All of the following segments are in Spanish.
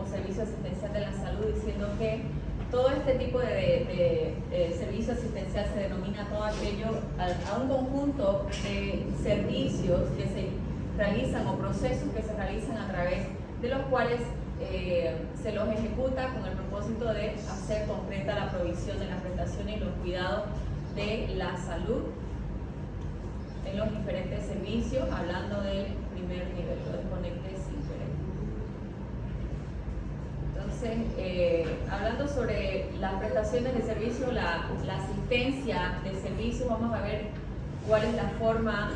como servicio asistencial de la salud, diciendo que todo este tipo de servicio asistencial se denomina todo aquello a un conjunto de servicios que se realizan o procesos que se realizan a través de los cuales se los ejecuta con el propósito de hacer concreta la provisión de las prestaciones y los cuidados de la salud en los diferentes servicios, hablando del primer nivel. Lo desconecté sin querer. Entonces, hablando sobre las prestaciones de servicio, la asistencia de servicio, vamos a ver cuál es la forma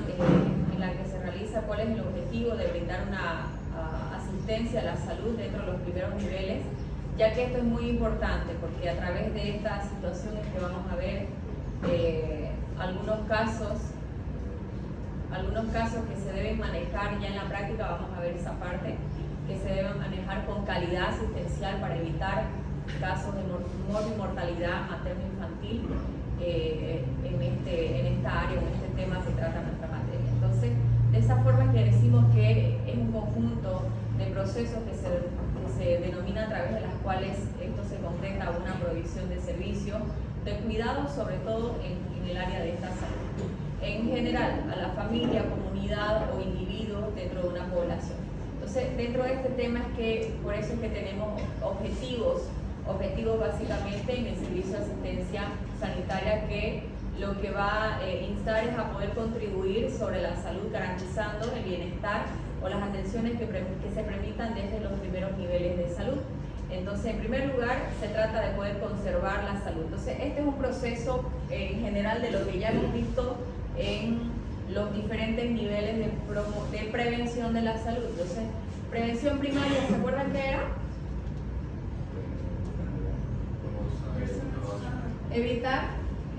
en la que se realiza, cuál es el objetivo de brindar una asistencia a la salud dentro de los primeros niveles, ya que esto es muy importante porque a través de estas situaciones que vamos a ver, algunos casos que se deben manejar ya en la práctica, vamos a ver esa parte, que se deben manejar con calidad asistencial para evitar casos de mortalidad materno-infantil en esta área, en este tema que trata nuestra materia. Entonces, de esa forma es que decimos que es un conjunto de procesos que se denomina a través de las cuales esto se concreta una provisión de servicios de cuidado, sobre todo en el área de esta salud. En general, a la familia, comunidad o individuo dentro de una población. Entonces, dentro de este tema es que, por eso es que tenemos objetivos básicamente en el servicio de asistencia sanitaria, que lo que va a instar es a poder contribuir sobre la salud, garantizando el bienestar o las atenciones que se permitan desde los primeros niveles de salud. Entonces, en primer lugar, se trata de poder conservar la salud. Entonces, este es un proceso en general de lo que ya hemos visto en los diferentes niveles de prevención de la salud. Entonces, prevención primaria, ¿se acuerdan qué era? Evitar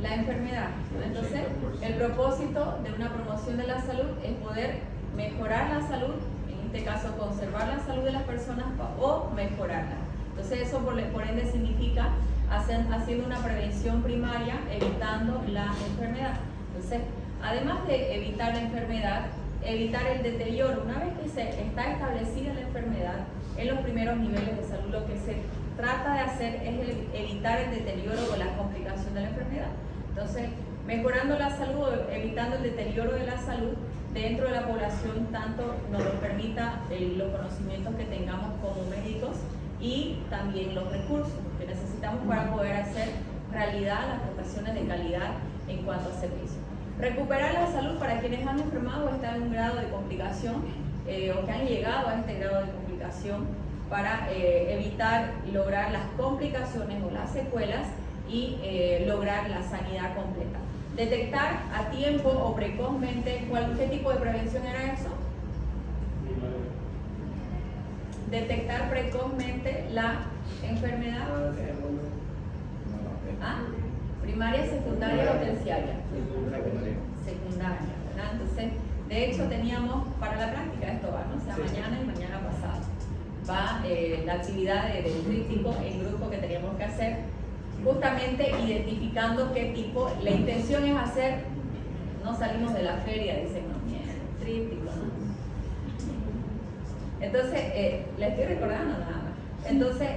la enfermedad. Entonces, el propósito de una promoción de la salud es poder mejorar la salud, en este caso conservar la salud de las personas o mejorarla. Entonces, eso por ende significa haciendo una prevención primaria, evitando la enfermedad. Entonces, además de evitar la enfermedad, evitar el deterioro. Una vez que está establecida la enfermedad en los primeros niveles de salud, lo que se trata de hacer es evitar el deterioro o la complicación de la enfermedad. Entonces, mejorando la salud, evitando el deterioro de la salud dentro de la población, tanto nos lo permita los conocimientos que tengamos como médicos y también los recursos que necesitamos para poder hacer realidad las prestaciones de calidad en cuanto a servicios. Recuperar la salud para quienes han enfermado o están en un grado de complicación o que han llegado a este grado de complicación, para evitar lograr las complicaciones o las secuelas y lograr la sanidad completa. Detectar a tiempo o precozmente, ¿qué tipo de prevención era eso? Detectar precozmente la enfermedad. ¿Ah? Primaria, secundaria o terciaria. Secundaria, ¿verdad? Entonces, de hecho teníamos para la práctica esto va, ¿no? O sea, mañana y mañana pasado va la actividad del tríptico en grupo que teníamos que hacer, justamente identificando qué tipo. La intención es hacer, no salimos de la feria, dicen, no, mierda, tríptico, ¿no? Entonces, le estoy recordando nada más. Entonces,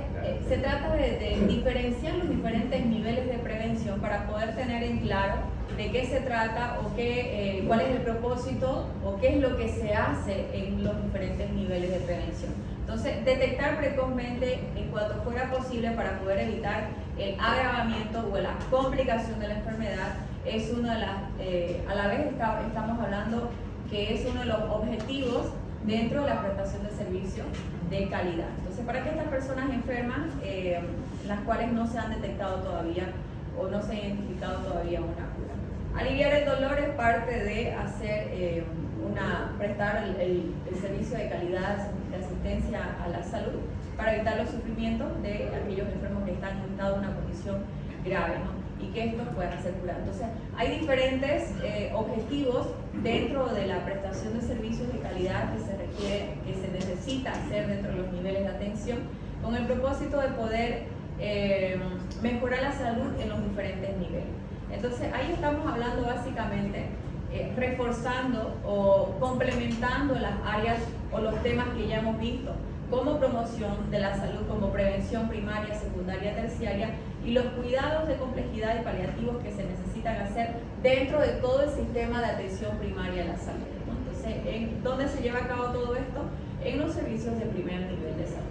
se trata de diferenciar los diferentes niveles de prevención para poder tener en claro de qué se trata o cuál es el propósito o qué es lo que se hace en los diferentes niveles de prevención. Entonces, detectar precozmente en cuanto fuera posible para poder evitar el agravamiento o la complicación de la enfermedad es una de las, a la vez estamos hablando que es uno de los objetivos dentro de la prestación de servicios de calidad. Entonces, para que estas personas enfermas, las cuales no se han detectado todavía o no se ha identificado todavía una cura. Aliviar el dolor es parte de hacer prestar el servicio de calidad de asistencia a la salud para evitar los sufrimientos de aquellos enfermos que están en una condición grave, ¿no? Y que estos puedan ser curados. Entonces, hay diferentes objetivos dentro de la prestación de servicios de calidad que se requiere, que se necesita hacer dentro de los niveles de atención, con el propósito de poder mejorar la salud en los diferentes niveles. Entonces, ahí estamos hablando básicamente reforzando o complementando las áreas o los temas que ya hemos visto, como promoción de la salud, como prevención primaria, secundaria, terciaria, y los cuidados de complejidad y paliativos que se necesitan hacer dentro de todo el sistema de atención primaria a la salud, ¿no? Entonces, ¿dónde se lleva a cabo todo esto? En los servicios de primer nivel de salud.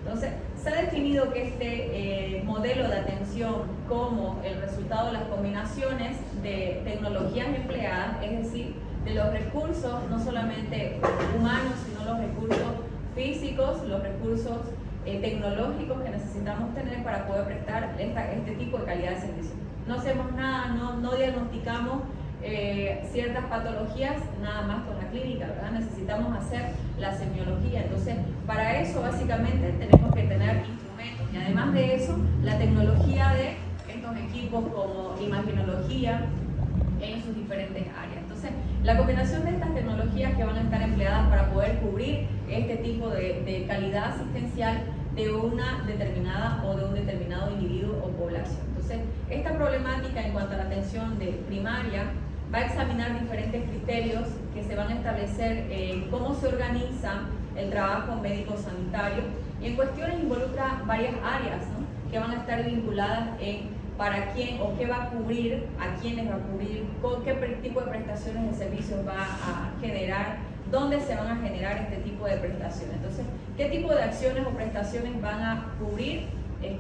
Entonces, se ha definido que este modelo de atención como el resultado de las combinaciones de tecnologías empleadas, es decir, de los recursos no solamente humanos, sino los recursos físicos, los recursos tecnológicos que necesitamos tener para poder prestar este tipo de calidad de servicio. No hacemos nada, no diagnosticamos ciertas patologías nada más con la clínica, ¿verdad? Necesitamos hacer la semiología. Entonces, para eso básicamente tenemos que tener instrumentos, y además de eso, la tecnología de estos equipos como imagenología en sus diferentes áreas. Entonces, la combinación de estas tecnologías que van a estar empleadas para poder cubrir este tipo de calidad asistencial de una determinada o de un determinado individuo o población. Entonces, esta problemática en cuanto a la atención de primaria va a examinar diferentes criterios que se van a establecer en cómo se organiza el trabajo médico-sanitario, y en cuestiones involucra varias áreas, ¿no?, que van a estar vinculadas en para quién o qué va a cubrir, a quiénes va a cubrir, con qué tipo de prestaciones de servicios va a generar, dónde se van a generar este tipo de prestaciones. Entonces, ¿qué tipo de acciones o prestaciones van a cubrir?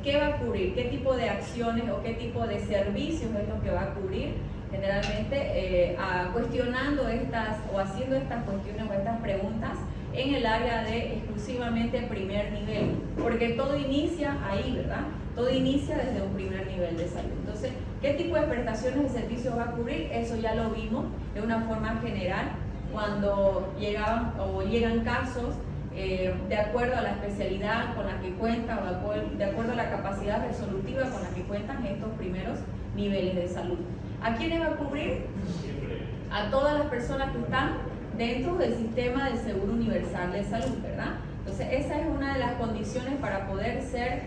¿Qué va a cubrir? ¿Qué tipo de acciones o qué tipo de servicios es lo que va a cubrir? Generalmente cuestionando estas o haciendo estas cuestiones o estas preguntas en el área de exclusivamente primer nivel, porque todo inicia ahí, ¿verdad? Todo inicia desde un primer nivel de salud. Entonces, ¿qué tipo de prestaciones de servicios va a cubrir? Eso ya lo vimos de una forma general cuando llegan casos de acuerdo a la especialidad con la que cuentan o de acuerdo a la capacidad resolutiva con la que cuentan estos primeros niveles de salud. ¿A quiénes va a cubrir? A todas las personas que están dentro del sistema del Seguro Universal de Salud, ¿verdad? Entonces, esa es una de las condiciones para poder ser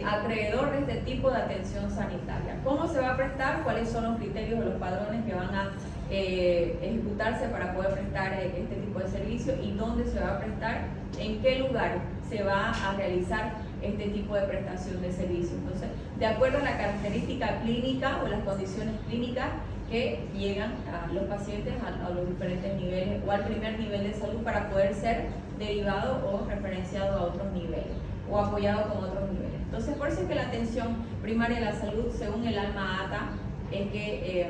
acreedor de este tipo de atención sanitaria. ¿Cómo se va a prestar? ¿Cuáles son los criterios o los padrones que van a ejecutarse para poder prestar este tipo de servicio? ¿Y dónde se va a prestar? ¿En qué lugar se va a realizar este tipo de prestación de servicio? Entonces, de acuerdo a la característica clínica o las condiciones clínicas que llegan a los pacientes a los diferentes niveles o al primer nivel de salud para poder ser derivado o referenciado a otros niveles o apoyado con otros niveles. Entonces, por eso es que la atención primaria de la salud, según el Alma-Ata, es que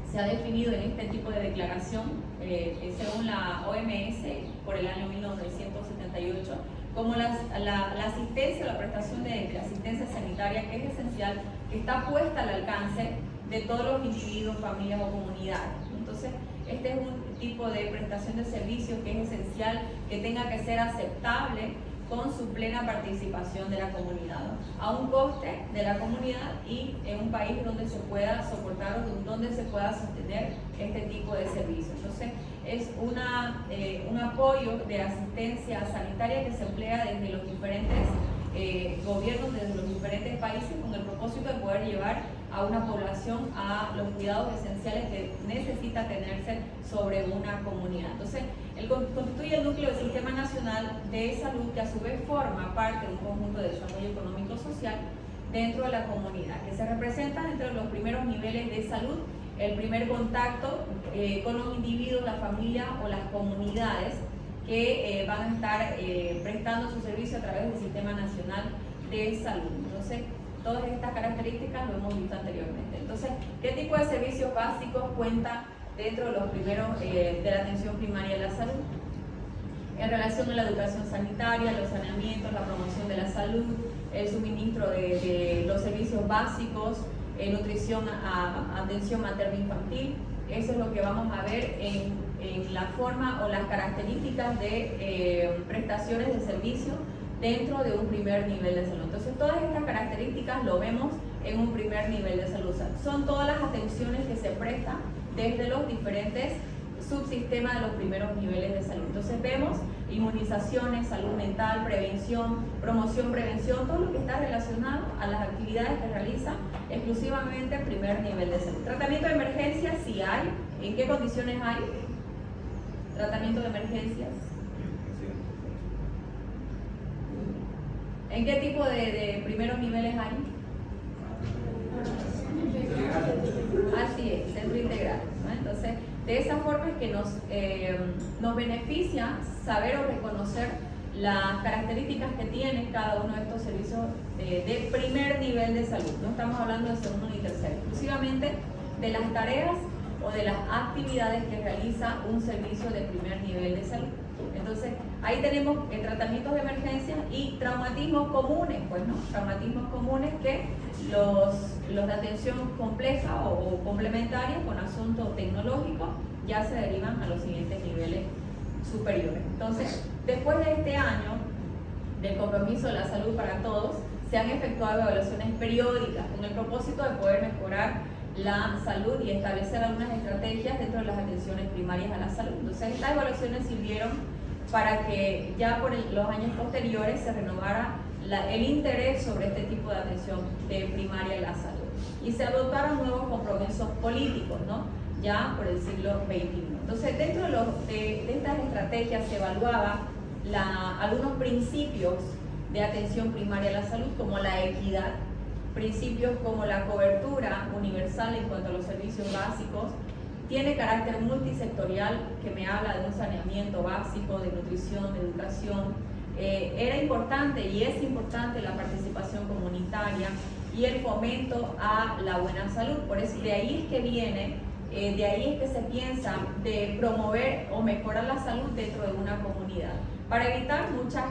se ha definido en este tipo de declaración, según la OMS, por el año 1978, como la asistencia, la prestación de asistencia sanitaria, que es esencial, que está puesta al alcance de todos los individuos, familias o comunidades. Entonces, este es un tipo de prestación de servicios que es esencial, que tenga que ser aceptable con su plena participación de la comunidad, ¿no?, a un coste de la comunidad y en un país donde se pueda soportar o donde se pueda sostener este tipo de servicios. Entonces, es un apoyo de asistencia sanitaria que se emplea desde los diferentes gobiernos, desde los diferentes países, con el propósito de poder llevar a una población a los cuidados esenciales que necesita tenerse sobre una comunidad. Entonces, constituye el núcleo del Sistema Nacional de Salud, que a su vez forma parte de un conjunto de desarrollo económico-social dentro de la comunidad, que se representa entre los primeros niveles de salud, el primer contacto con los individuos, la familia o las comunidades que van a estar prestando su servicio a través del Sistema Nacional de Salud. Entonces, todas estas características lo hemos visto anteriormente. Entonces, ¿qué tipo de servicios básicos cuenta dentro de los primeros de la atención primaria de la salud? En relación a la educación sanitaria, los saneamientos, la promoción de la salud, el suministro de los servicios básicos, nutrición, atención materno-infantil. Eso es lo que vamos a ver en la forma o las características de prestaciones de servicio dentro de un primer nivel de salud. Entonces, todas estas características lo vemos en un primer nivel de salud. O sea, son todas las atenciones que se prestan desde los diferentes subsistemas de los primeros niveles de salud. Entonces, vemos inmunizaciones, salud mental, prevención, promoción, prevención, todo lo que está relacionado a las actividades que realiza exclusivamente primer nivel de salud. Tratamiento de emergencia, si hay, ¿en qué condiciones hay? Tratamiento de emergencias. ¿En qué tipo de primeros niveles hay? Así es, centro integral, ¿no? Entonces, de esa forma es que nos beneficia saber o reconocer las características que tiene cada uno de estos servicios de primer nivel de salud. No estamos hablando de segundo ni tercero, exclusivamente de las tareas o de las actividades que realiza un servicio de primer nivel de salud. Entonces, ahí tenemos tratamientos de emergencia y traumatismos comunes, pues, ¿no? Traumatismos comunes que los de atención compleja o complementaria con asunto tecnológico ya se derivan a los siguientes niveles superiores. Entonces, después de este año del compromiso de la salud para todos, se han efectuado evaluaciones periódicas con el propósito de poder mejorar la salud y establecer algunas estrategias dentro de las atenciones primarias a la salud. Entonces, estas evaluaciones sirvieron para que ya por los años posteriores se renovara el interés sobre este tipo de atención de primaria a la salud y se adoptaron nuevos compromisos políticos, ¿no? Ya por el siglo XXI. Entonces, dentro de estas estrategias se evaluaba algunos principios de atención primaria a la salud, como la equidad, principios como la cobertura universal en cuanto a los servicios básicos, tiene carácter multisectorial, que me habla de un saneamiento básico, de nutrición, de educación. Era importante y es importante la participación comunitaria y el fomento a la buena salud. Por eso, de ahí es que viene, de ahí es que se piensa de promover o mejorar la salud dentro de una comunidad, para evitar muchas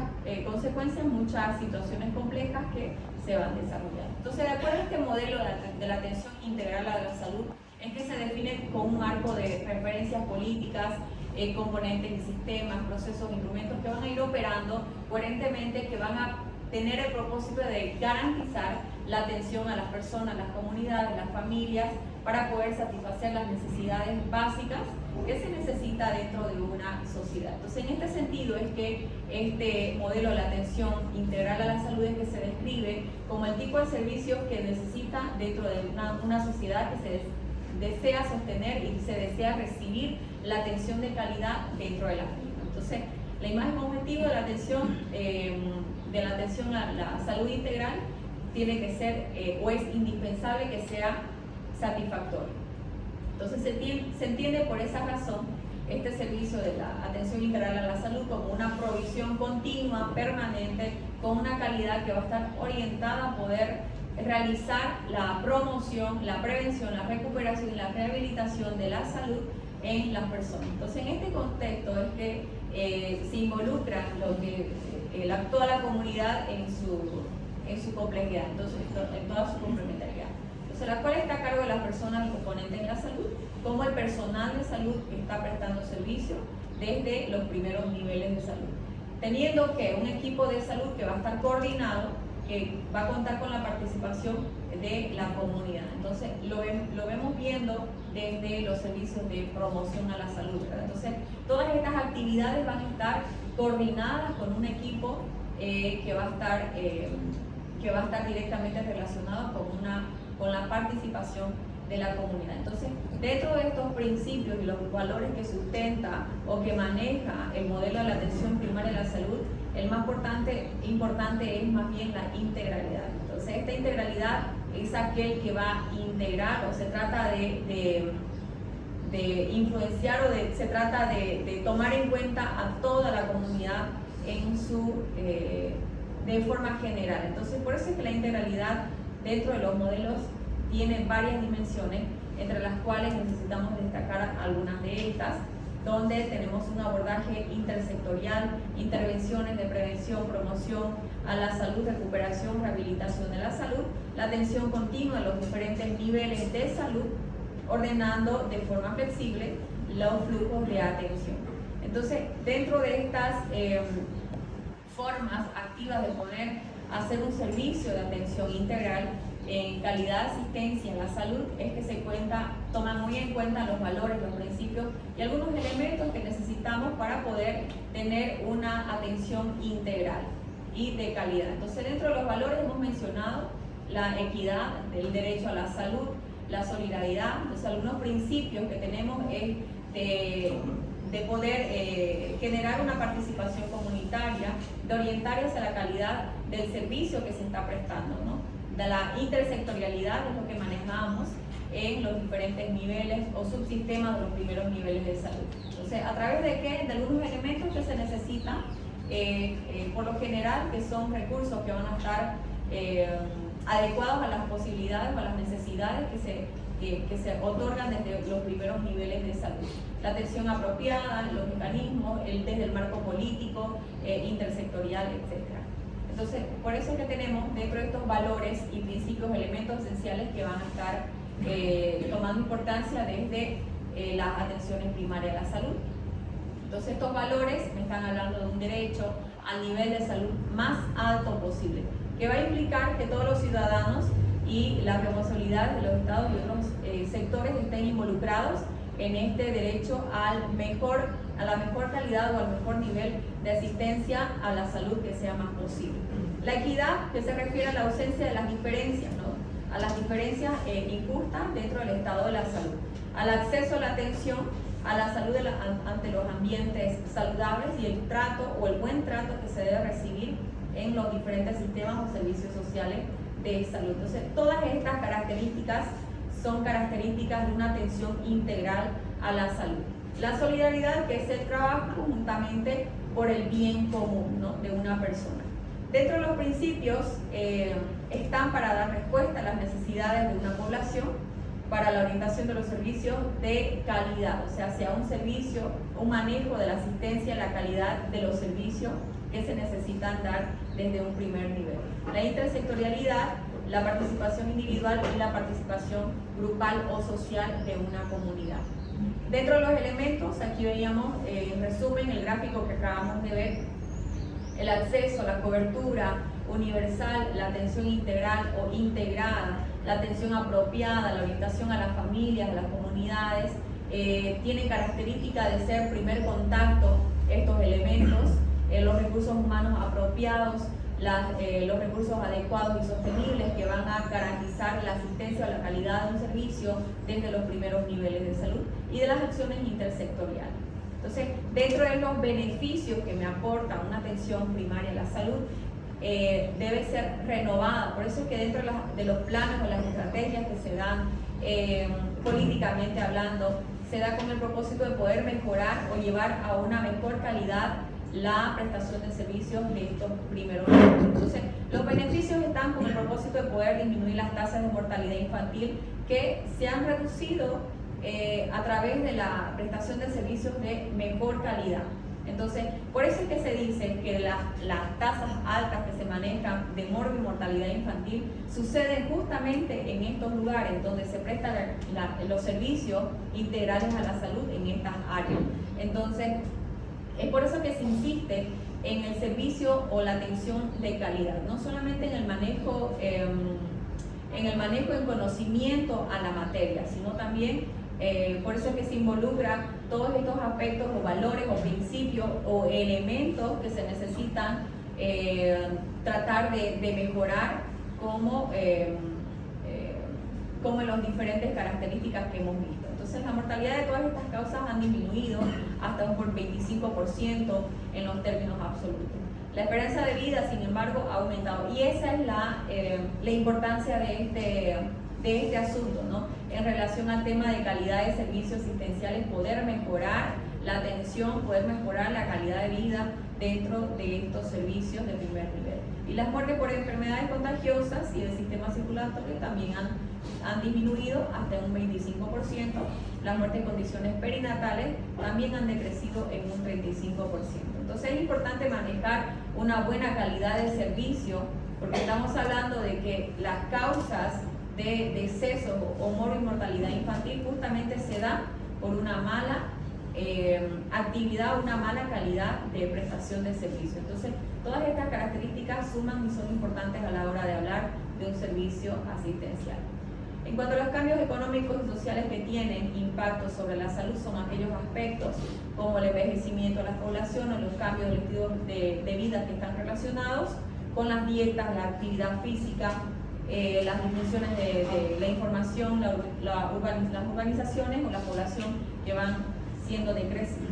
consecuencias, muchas situaciones complejas que se van desarrollando. Entonces, de acuerdo a este modelo de la atención integral a la salud, es que se define con un marco de referencias políticas, componentes y sistemas, procesos, instrumentos que van a ir operando coherentemente, que van a tener el propósito de garantizar la atención a las personas, las comunidades, las familias, para poder satisfacer las necesidades básicas que se necesita dentro de una sociedad. Entonces, en este sentido es que este modelo de la atención integral a la salud es que se describe como el tipo de servicios que necesita dentro de una sociedad que se desea sostener y se desea recibir la atención de calidad dentro de la misma. Entonces, la imagen objetivo de la atención a la salud integral tiene que ser o es indispensable que sea satisfactorio. Entonces, se entiende por esa razón este servicio de la atención integral a la salud como una provisión continua, permanente, con una calidad que va a estar orientada a poder realizar la promoción, la prevención, la recuperación y la rehabilitación de la salud en las personas. Entonces, en este contexto es que se involucra toda la comunidad en su complejidad, entonces, en toda su complementariedad. Entonces, la cual está a cargo de las personas componentes de la salud, como el personal de salud que está prestando servicio desde los primeros niveles de salud, teniendo que un equipo de salud que va a estar coordinado, que va a contar con la participación de la comunidad. Entonces, lo vemos viendo desde los servicios de promoción a la salud, ¿verdad? Entonces, todas estas actividades van a estar coordinadas con un equipo que va a estar directamente relacionado con la participación de la comunidad. Entonces, dentro de estos principios y los valores que sustenta o que maneja el modelo de la atención primaria de la salud, el más importante es más bien la integralidad. Entonces, esta integralidad es aquel que va a integrar, o se trata de influenciar, o se trata de tomar en cuenta a toda la comunidad de forma general. Entonces, por eso es que la integralidad dentro de los modelos tiene varias dimensiones, entre las cuales necesitamos destacar algunas de estas, donde tenemos un abordaje intersectorial, intervenciones de prevención, promoción a la salud, recuperación, rehabilitación de la salud, la atención continua a los diferentes niveles de salud, ordenando de forma flexible los flujos de atención. Entonces, dentro de estas formas activas de poder hacer un servicio de atención integral en calidad de asistencia en la salud, es que se cuenta toman muy en cuenta los valores, los principios y algunos elementos que necesitamos para poder tener una atención integral y de calidad. Entonces, dentro de los valores hemos mencionado la equidad, el derecho a la salud, la solidaridad. Entonces, algunos principios que tenemos es de poder generar una participación comunitaria, de orientar hacia la calidad del servicio que se está prestando, ¿no? De la intersectorialidad es lo que manejamos en los diferentes niveles o subsistemas de los primeros niveles de salud. Entonces, ¿a través de qué? De algunos elementos que se necesitan, por lo general, que son recursos que van a estar adecuados a las posibilidades o a las necesidades que se otorgan desde los primeros niveles de salud. La atención apropiada, los mecanismos, desde el marco político, intersectorial, etc. Entonces, por eso es que tenemos dentro de estos valores y principios elementos esenciales que van a estar tomando importancia desde las atenciones primarias a la salud. Entonces, estos valores me están hablando de un derecho al nivel de salud más alto posible, que va a implicar que todos los ciudadanos y las responsabilidades de los estados y otros sectores estén involucrados en este derecho a la mejor calidad o al mejor nivel de asistencia a la salud que sea más posible. La equidad, que se refiere a la ausencia de las diferencias, ¿no? A las diferencias injustas dentro del estado de la salud, al acceso a la atención a la salud ante los ambientes saludables y el trato o el buen trato que se debe recibir en los diferentes sistemas o servicios sociales de salud. Entonces, todas estas características son características de una atención integral a la salud. La solidaridad, que es el trabajo conjuntamente por el bien común, ¿no? De una persona. Dentro de los principios están para dar respuesta a las necesidades de una población, para la orientación de los servicios de calidad, o sea, sea un servicio, un manejo de la asistencia, la calidad de los servicios que se necesitan dar desde un primer nivel. La intersectorialidad, la participación individual y la participación grupal o social de una comunidad. Dentro de los elementos, aquí veíamos en resumen el gráfico que acabamos de ver, el acceso, la cobertura universal, la atención integral o integrada, la atención apropiada, la orientación a las familias, a las comunidades, tiene característica de ser primer contacto estos elementos, los recursos humanos apropiados, los recursos adecuados y sostenibles que van a garantizar la asistencia o la calidad de un servicio desde los primeros niveles de salud y de las acciones intersectoriales. Entonces, dentro de los beneficios que me aporta una atención primaria a la salud, debe ser renovada. Por eso es que dentro de los planes o las estrategias que se dan políticamente hablando, se da con el propósito de poder mejorar o llevar a una mejor calidad la prestación de servicios de estos primeros niveles. Entonces, los beneficios están con el propósito de poder disminuir las tasas de mortalidad infantil que se han reducido a través de la prestación de servicios de mejor calidad. Entonces, por eso es que se dice que las tasas altas que se manejan de mortalidad infantil suceden justamente en estos lugares donde se prestan los servicios integrales a la salud en estas áreas. Entonces, es por eso que se insiste en el servicio o la atención de calidad, no solamente en el manejo en conocimiento a la materia, sino también por eso es que se involucra todos estos aspectos o valores o principios o elementos que se necesitan tratar de mejorar como en las diferentes características que hemos visto. Entonces, la mortalidad de todas estas causas han disminuido hasta un 25% en los términos absolutos. La esperanza de vida, sin embargo, ha aumentado y esa es la importancia de este asunto, ¿no? En relación al tema de calidad de servicios asistenciales, poder mejorar la atención, poder mejorar la calidad de vida dentro de estos servicios de primer nivel. Y las muertes por enfermedades contagiosas y del sistema circulatorio también han disminuido hasta un 25%. Las muertes en condiciones perinatales también han decrecido en un 35%. Entonces es importante manejar una buena calidad de servicio porque estamos hablando de que las causas de decesos o mortalidad infantil justamente se dan por una mala actividad, una mala calidad de prestación de servicio. Entonces, todas estas características suman y son importantes a la hora de hablar de un servicio asistencial. En cuanto a los cambios económicos y sociales que tienen impacto sobre la salud, son aquellos aspectos como el envejecimiento de la población o los cambios del estilo de vida que están relacionados con las dietas, la actividad física, las disminuciones de la información, las urbanizaciones o la población que van siendo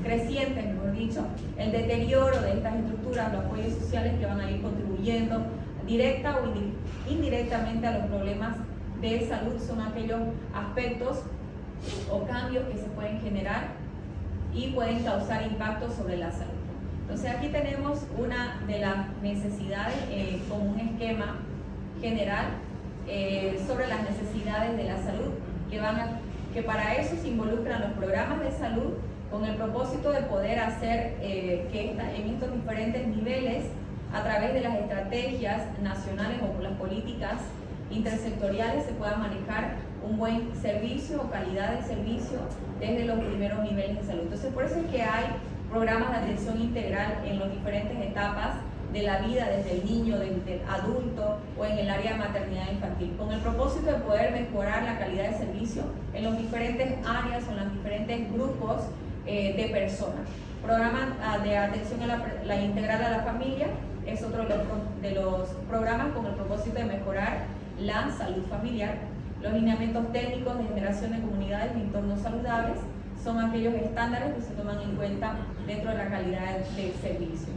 crecientes, mejor dicho, el deterioro de estas estructuras, los apoyos sociales que van a ir contribuyendo directa o indirectamente a los problemas de salud, son aquellos aspectos o cambios que se pueden generar y pueden causar impacto sobre la salud. Entonces aquí tenemos una de las necesidades como un esquema general sobre las necesidades de la salud que para eso se involucran los programas de salud con el propósito de poder hacer que en estos diferentes niveles, a través de las estrategias nacionales o las políticas intersectoriales, se pueda manejar un buen servicio o calidad de servicio desde los primeros niveles de salud. Entonces, por eso es que hay programas de atención integral en las diferentes etapas de la vida, desde el niño, desde el adulto o en el área de maternidad infantil, con el propósito de poder mejorar la calidad de servicio en los diferentes áreas o en los diferentes grupos de personas. Programa de atención a la integral a la familia es otro de los programas con el propósito de mejorar la salud familiar. Los lineamientos técnicos de generación de comunidades y entornos saludables son aquellos estándares que se toman en cuenta dentro de la calidad del servicio.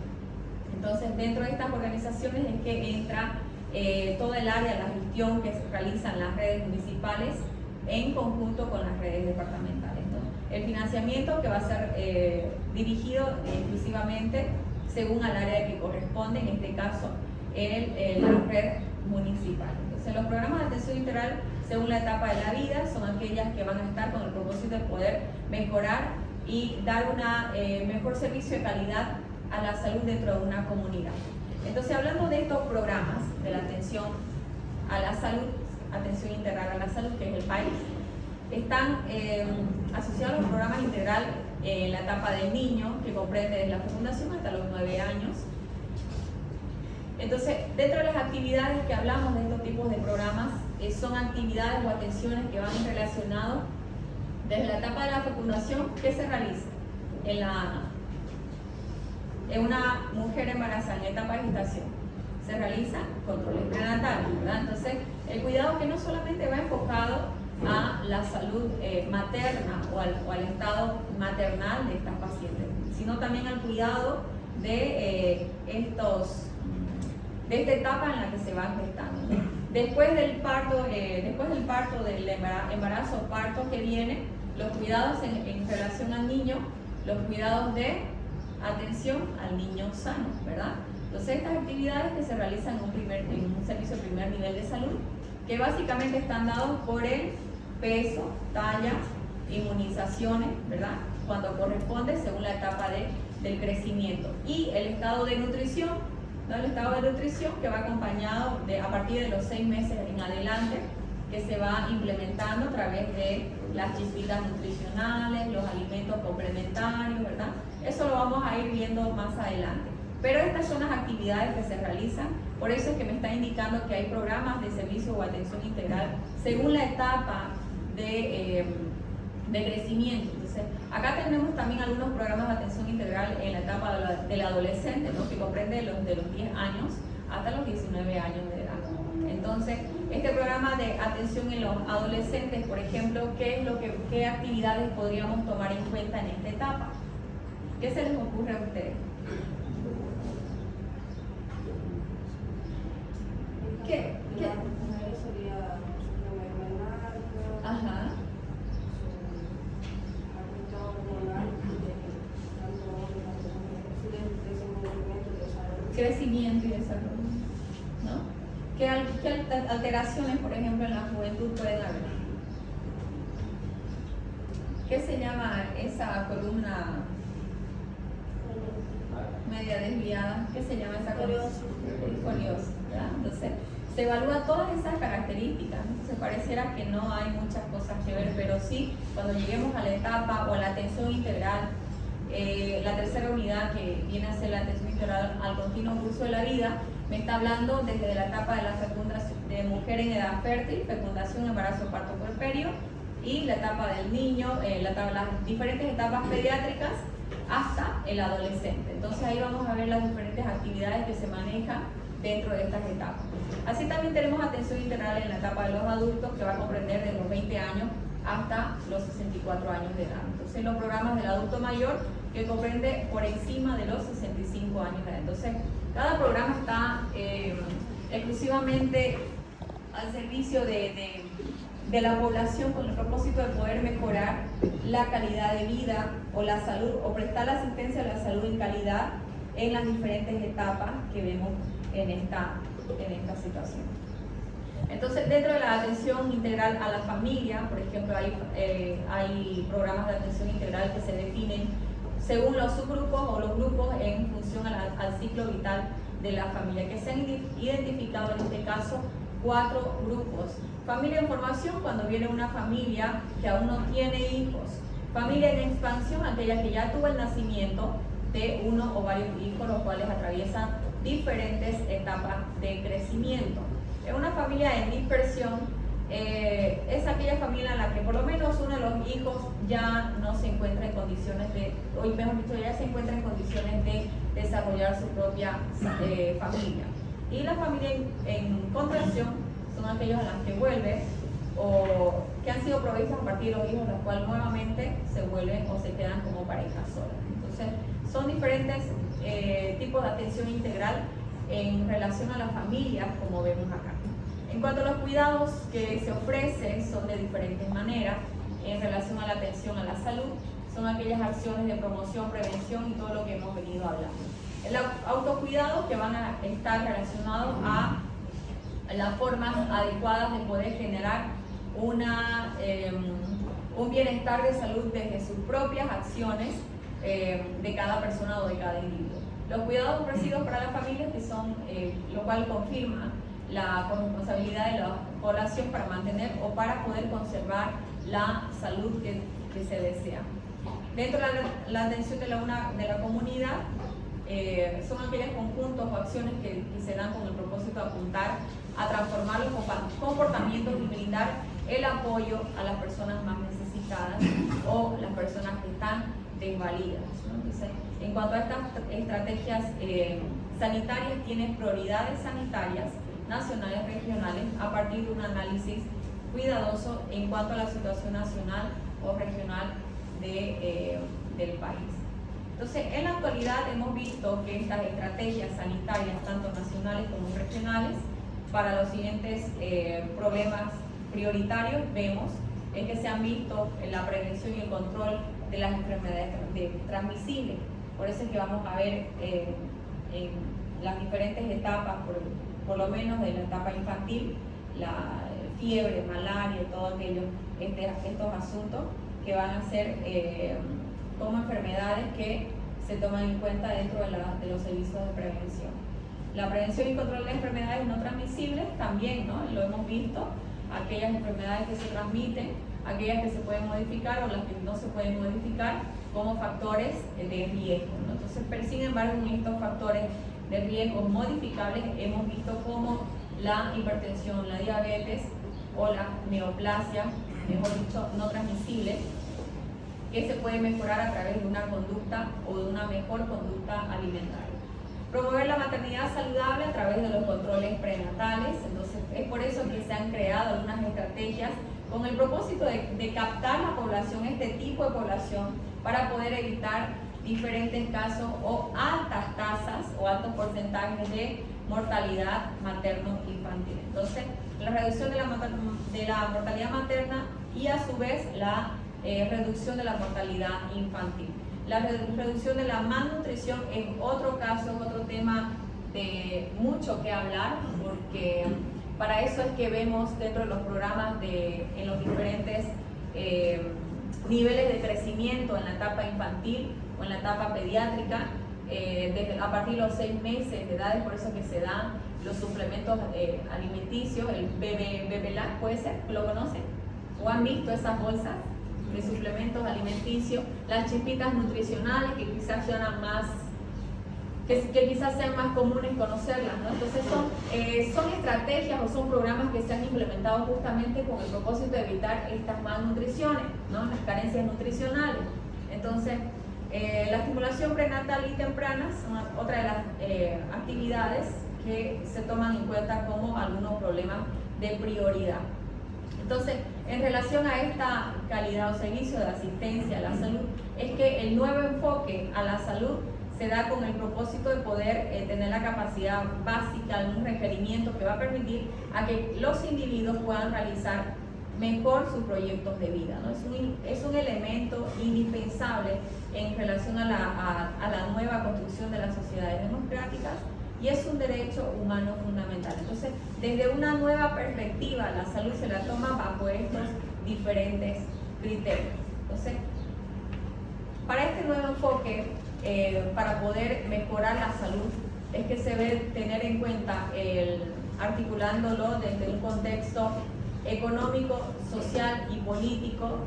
Entonces, dentro de estas organizaciones es que entra todo el área de la gestión que se realizan las redes municipales en conjunto con las redes departamentales, ¿no? El financiamiento que va a ser dirigido exclusivamente según al área que corresponde, en este caso la red municipal. Entonces, los programas de atención integral según la etapa de la vida son aquellas que van a estar con el propósito de poder mejorar y dar un mejor servicio de calidad a la salud dentro de una comunidad. Entonces, hablando de estos programas de la atención a la salud, atención integral a la salud, que es el país, están asociados a los programas integral en la etapa del niño, que comprende desde la fecundación hasta los 9 años. Entonces, dentro de las actividades que hablamos de estos tipos de programas, son actividades o atenciones que van relacionadas desde la etapa de la fecundación, que se realiza en una mujer embarazada en etapa de gestación. Se realizan controles prenatales, ¿verdad? Entonces, el cuidado que no solamente va enfocado a la salud materna o al estado maternal de estas pacientes, sino también al cuidado de esta etapa en la que se van gestando. Después del parto, del embarazo o parto que viene, los cuidados en relación al niño, los cuidados de atención al niño sano, ¿verdad? Entonces, estas actividades que se realizan en un servicio de primer nivel de salud, que básicamente están dados por el peso, talla, inmunizaciones, ¿verdad? Cuando corresponde según la etapa del crecimiento. Y el estado de nutrición, ¿no? El estado de nutrición que va acompañado a partir de los 6 meses en adelante, que se va implementando a través de las chispitas nutricionales, los alimentos complementarios, ¿verdad? Eso lo vamos a ir viendo más adelante. Pero estas son las actividades que se realizan, por eso es que me está indicando que hay programas de servicio o atención integral según la etapa de crecimiento. Entonces, acá tenemos también algunos programas de atención integral en la etapa del adolescente, ¿no? Que comprende de los 10 años hasta los 19 años de edad. Entonces, este programa de atención en los adolescentes, por ejemplo, ¿qué actividades podríamos tomar en cuenta en esta etapa? ¿Qué se les ocurre a ustedes? ¿Qué? Ajá. Crecimiento y desarrollo, ¿no? ¿Qué alteraciones, por ejemplo, en la juventud pueden haber? ¿Qué se llama esa columna media desviada? ¿Qué se llama esa columna? Escoliosis, ¿verdad? Entonces, se evalúa todas esas características, ¿no? Entonces, pareciera que no hay muchas cosas que ver, pero sí, cuando lleguemos a la etapa o a la atención integral, la tercera unidad, que viene a ser la atención integral al continuo curso de la vida, me está hablando desde la etapa de la fecundación de mujer en edad fértil, fecundación, embarazo, parto, puerperio, y la etapa del niño, las diferentes etapas pediátricas hasta el adolescente. Entonces ahí vamos a ver las diferentes actividades que se manejan dentro de estas etapas. Así también tenemos atención integral en la etapa de los adultos, que va a comprender de los 20 años hasta los 64 años de edad. Entonces los programas del adulto mayor, que comprende por encima de los 65 años de edad. Entonces cada programa está exclusivamente al servicio de la población, con el propósito de poder mejorar la calidad de vida o la salud, o prestar la asistencia a la salud en calidad en las diferentes etapas que vemos en esta situación. Entonces, dentro de la atención integral a la familia, por ejemplo, hay programas de atención integral que se definen según los subgrupos o los grupos en función al ciclo vital de la familia, que se han identificado en este caso 4 grupos. Familia en formación, cuando viene una familia que aún no tiene hijos. Familia en expansión, aquella que ya tuvo el nacimiento de uno o varios hijos, los cuales atraviesan diferentes etapas de crecimiento. En una familia en dispersión, es aquella familia en la que por lo menos uno de los hijos ya no se encuentra en condiciones o mejor dicho, ya se encuentra en condiciones de desarrollar su propia familia. Y la familia en contracción son aquellos a las que vuelve o que han sido provistos a partir de los hijos, los cuales nuevamente se vuelven o se quedan como pareja sola. Entonces, son diferentes tipos de atención integral en relación a las familias, como vemos acá. En cuanto a los cuidados que se ofrecen, son de diferentes maneras. En relación a la atención a la salud, son aquellas acciones de promoción, prevención y todo lo que hemos venido hablando. El autocuidado, que van a estar relacionados a las formas adecuadas de poder generar un bienestar de salud desde sus propias acciones de cada persona o de cada individuo. Los cuidados ofrecidos para las familias, que son, lo cual confirma la corresponsabilidad de la población para mantener o para poder conservar la salud que se desea. Dentro de la atención de la comunidad, son aquellos conjuntos o acciones que se dan con el propósito de apuntar a transformar los comportamientos y brindar el apoyo a las personas más necesitadas o las personas que están desvalidas, ¿no? Entonces, en cuanto a estas estrategias sanitarias, tienen prioridades sanitarias nacionales y regionales a partir de un análisis cuidadoso en cuanto a la situación nacional o regional del país. Entonces, en la actualidad hemos visto que estas estrategias sanitarias, tanto nacionales como regionales, para los siguientes problemas prioritarios, vemos es que se han visto en la prevención y el control de las enfermedades transmisibles. Por eso es que vamos a ver en las diferentes etapas, por lo menos de la etapa infantil, la fiebre, malaria y todos estos asuntos que van a ser como enfermedades que se toman en cuenta dentro de los servicios de prevención. La prevención y control de enfermedades no transmisibles también, ¿no? Lo hemos visto, aquellas enfermedades que se transmiten, aquellas que se pueden modificar o las que no se pueden modificar como factores de riesgo, ¿no? Entonces, pero sin embargo, en estos factores de riesgo modificables hemos visto como la hipertensión, la diabetes o la neoplasia, mejor dicho, no transmisible, que se puede mejorar a través de una conducta o de una mejor conducta alimentaria. Promover la maternidad saludable a través de los controles prenatales. Entonces, es por eso que se han creado algunas estrategias con el propósito de captar la población, este tipo de población, para poder evitar diferentes casos o altas tasas o altos porcentajes de mortalidad materno-infantil. Entonces, la reducción de la mortalidad materna y a su vez la reducción de la mortalidad infantil. La reducción de la malnutrición es otro caso, es otro tema de mucho que hablar, porque para eso es que vemos dentro de los programas en los diferentes niveles de crecimiento en la etapa infantil o en la etapa pediátrica, a partir de los 6 meses de edad, es por eso que se dan los suplementos alimenticios, el BBLAC, puede ser, ¿lo conocen? ¿O han visto esas bolsas de suplementos alimenticios? Las chispitas nutricionales, que quizás suenan que quizás sean más comunes conocerlas, ¿no? Entonces son estrategias o son programas que se han implementado justamente con el propósito de evitar estas malnutriciones, ¿no? Las carencias nutricionales. Entonces, la estimulación prenatal y temprana son otra de las actividades que se toman en cuenta como algunos problemas de prioridad. Entonces, en relación a esta calidad o servicio de asistencia a la salud, es que el nuevo enfoque a la salud se da con el propósito de poder tener la capacidad básica, un requerimiento que va a permitir a que los individuos puedan realizar mejor sus proyectos de vida, ¿no? Es un elemento indispensable en relación a la nueva construcción de las sociedades democráticas y es un derecho humano fundamental. Entonces, desde una nueva perspectiva, la salud se la toma bajo estos diferentes criterios. Entonces, para este nuevo enfoque, para poder mejorar la salud, es que se debe tener en cuenta, articulándolo desde un contexto económico, social y político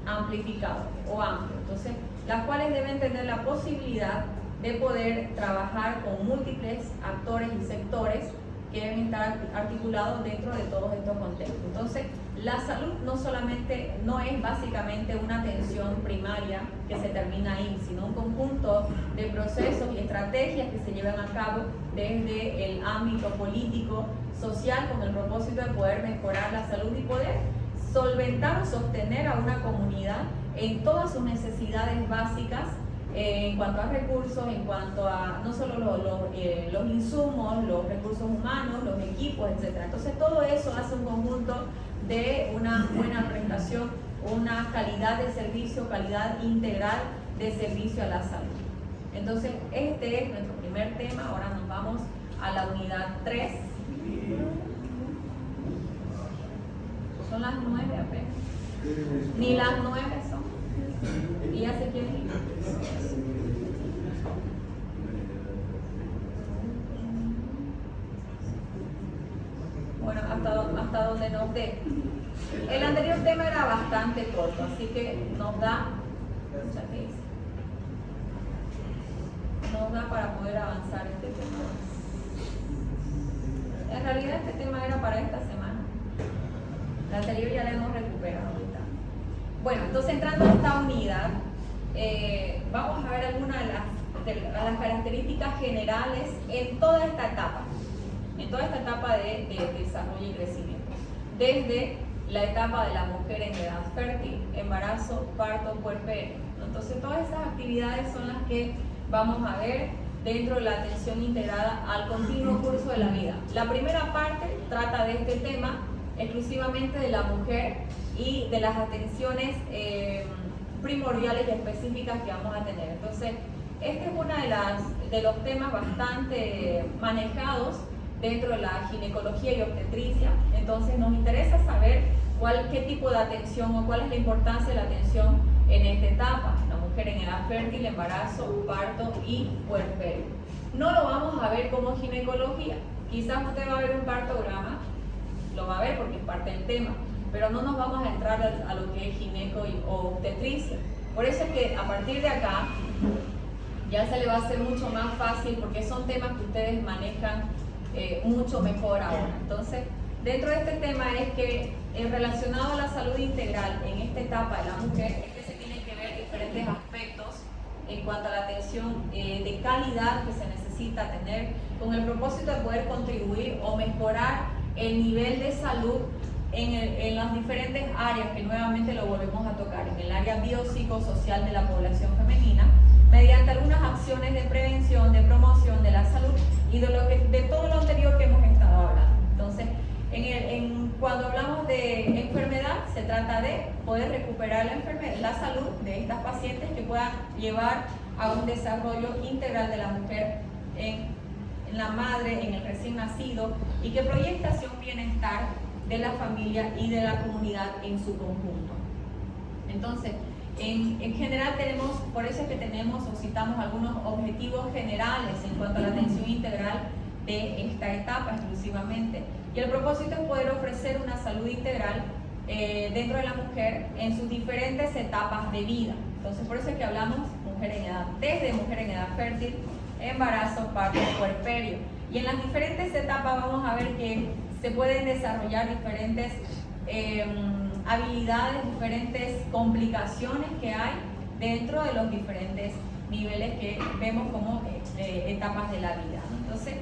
amplificado o amplio. Entonces, las cuales deben tener la posibilidad de poder trabajar con múltiples actores y sectores que deben estar articulados dentro de todos estos contextos. Entonces, la salud no es básicamente una atención primaria que se termina ahí, sino un conjunto de procesos y estrategias que se llevan a cabo desde el ámbito político, social, con el propósito de poder mejorar la salud y poder solventar o sostener a una comunidad en todas sus necesidades básicas, en cuanto a recursos, en cuanto a no solo los insumos, los recursos humanos, los equipos, etc. Entonces todo eso hace un conjunto de una buena prestación, una calidad de servicio, calidad integral de servicio a la salud. Entonces este es nuestro primer tema. Ahora nos vamos a la unidad 3. Son las 9 apenas. Ni las 9 son. Y ya se quieren ir. Bueno, hasta donde nos dé. El anterior tema era bastante corto, así que nos da para poder avanzar este tema. En realidad este tema era para esta semana. El anterior ya lo hemos recuperado ahorita. Bueno, entonces entrando a esta unidad, vamos a ver algunas de las características generales en toda esta etapa de desarrollo y crecimiento, desde la etapa de la mujer en edad fértil, embarazo, parto, puerperio. Entonces todas esas actividades son las que vamos a ver dentro de la atención integrada al continuo curso de la vida. La primera parte trata de este tema exclusivamente de la mujer y de las atenciones primordiales y específicas que vamos a tener. Entonces, este es uno de los temas bastante manejados dentro de la ginecología y obstetricia. Entonces, nos interesa saber qué tipo de atención o cuál es la importancia de la atención en esta etapa, la mujer en edad fértil, embarazo, parto y puerperio. No lo vamos a ver como ginecología. Quizás usted va a ver un partograma, lo va a ver porque es parte del tema, pero no nos vamos a entrar a lo que es gineco o obstetricia. Por eso es que a partir de acá ya se le va a hacer mucho más fácil porque son temas que ustedes manejan mucho mejor ahora. Entonces, dentro de este tema es que relacionado a la salud integral en esta etapa de la mujer es que se tienen que ver diferentes aspectos en cuanto a la atención de calidad que se necesita tener con el propósito de poder contribuir o mejorar el nivel de salud en las diferentes áreas que nuevamente lo volvemos a tocar, en el área biopsicosocial de la población femenina, mediante algunas acciones de prevención, de promoción de la salud y de todo lo anterior que hemos estado hablando. Entonces, cuando hablamos de enfermedad, se trata de poder recuperar la salud de estas pacientes que puedan llevar a un desarrollo integral de la mujer en la madre, en el recién nacido, y que proyecte hacia un bienestar de la familia y de la comunidad en su conjunto. Entonces, en general por eso es que tenemos o citamos algunos objetivos generales en cuanto a la atención integral de esta etapa exclusivamente. Y el propósito es poder ofrecer una salud integral dentro de la mujer en sus diferentes etapas de vida. Entonces, por eso es que hablamos desde mujer en edad fértil, embarazo, parto, puerperio. Y en las diferentes etapas vamos a ver que se pueden desarrollar diferentes habilidades, diferentes complicaciones que hay dentro de los diferentes niveles que vemos como etapas de la vida, ¿no? Entonces,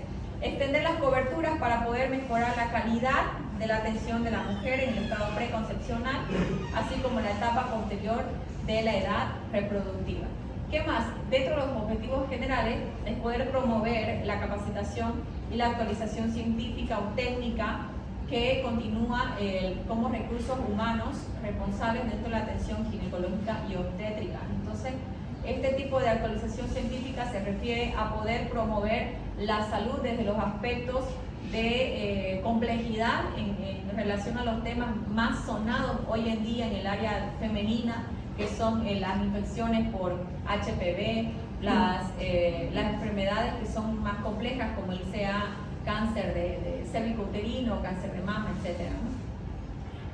extender las coberturas para poder mejorar la calidad de la atención de la mujer en el estado preconcepcional, así como la etapa posterior de la edad reproductiva. ¿Qué más? Dentro de los objetivos generales es poder promover la capacitación y la actualización científica o técnica que continúa como recursos humanos responsables dentro de la atención ginecológica y obstétrica. Entonces, este tipo de actualización científica se refiere a poder promover la salud desde los aspectos de complejidad en relación a los temas más sonados hoy en día en el área femenina, que son las infecciones por HPV, las enfermedades que son más complejas como el sea cáncer de cervicouterino, cáncer de mama, etc., ¿no?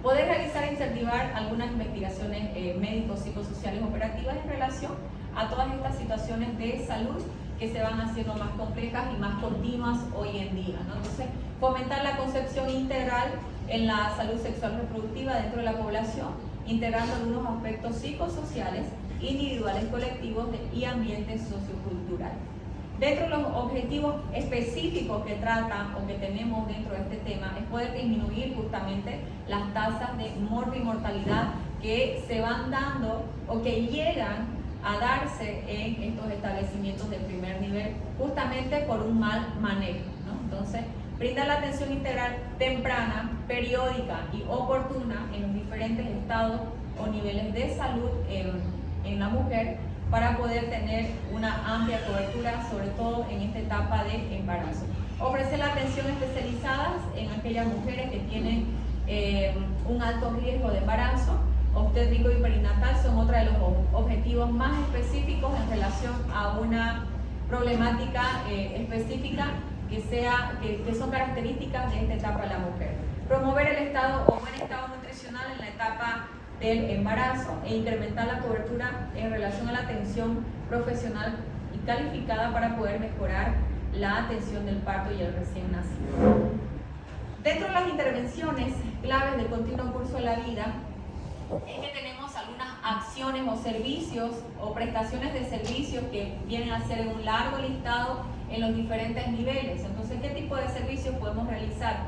Poder realizar e incentivar algunas investigaciones médico-psicosociales operativas en relación a todas estas situaciones de salud que se van haciendo más complejas y más continuas hoy en día, ¿no? Entonces, fomentar la concepción integral en la salud sexual reproductiva dentro de la población, integrando algunos aspectos psicosociales, individuales, colectivos y ambientes socioculturales. Dentro de los objetivos específicos que tratan o que tenemos dentro de este tema es poder disminuir justamente las tasas de mortalidad que se van dando o que llegan a darse en estos establecimientos de primer nivel justamente por un mal manejo, ¿no? Entonces, brindar la atención integral temprana, periódica y oportuna en los diferentes estados o niveles de salud en la mujer para poder tener una amplia cobertura, sobre todo en esta etapa de embarazo. Ofrecer la atención especializada en aquellas mujeres que tienen un alto riesgo de embarazo, obstétrico y perinatal son otro de los objetivos más específicos en relación a una problemática específica que son características de esta etapa de la mujer. Promover el estado o buen estado nutricional en la etapa del embarazo e incrementar la cobertura en relación a la atención profesional y calificada para poder mejorar la atención del parto y el recién nacido. Dentro de las intervenciones claves del continuo curso de la vida es que tenemos algunas acciones o servicios o prestaciones de servicios que vienen a ser un largo listado en los diferentes niveles. Entonces, ¿qué tipo de servicios podemos realizar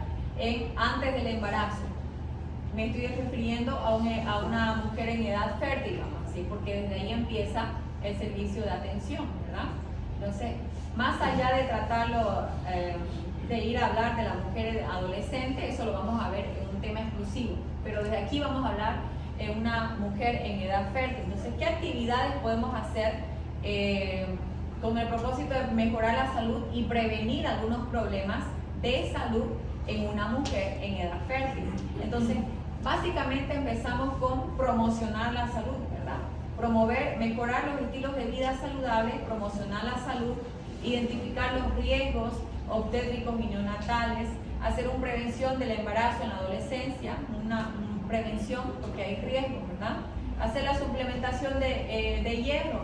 antes del embarazo? Me estoy refiriendo a una mujer en edad fértil, ¿sí? Porque desde ahí empieza el servicio de atención, ¿verdad? Entonces, más allá de tratarlo, de ir a hablar de la mujer adolescente, eso lo vamos a ver en un tema exclusivo, pero desde aquí vamos a hablar de una mujer en edad fértil. Entonces, ¿qué actividades podemos hacer con el propósito de mejorar la salud y prevenir algunos problemas de salud en una mujer en edad fértil? Entonces, básicamente empezamos con promocionar la salud, ¿verdad? Mejorar los estilos de vida saludables, promocionar la salud, identificar los riesgos obstétricos y neonatales, hacer una prevención del embarazo en la adolescencia, una prevención porque hay riesgos, ¿verdad? Hacer la suplementación de hierro,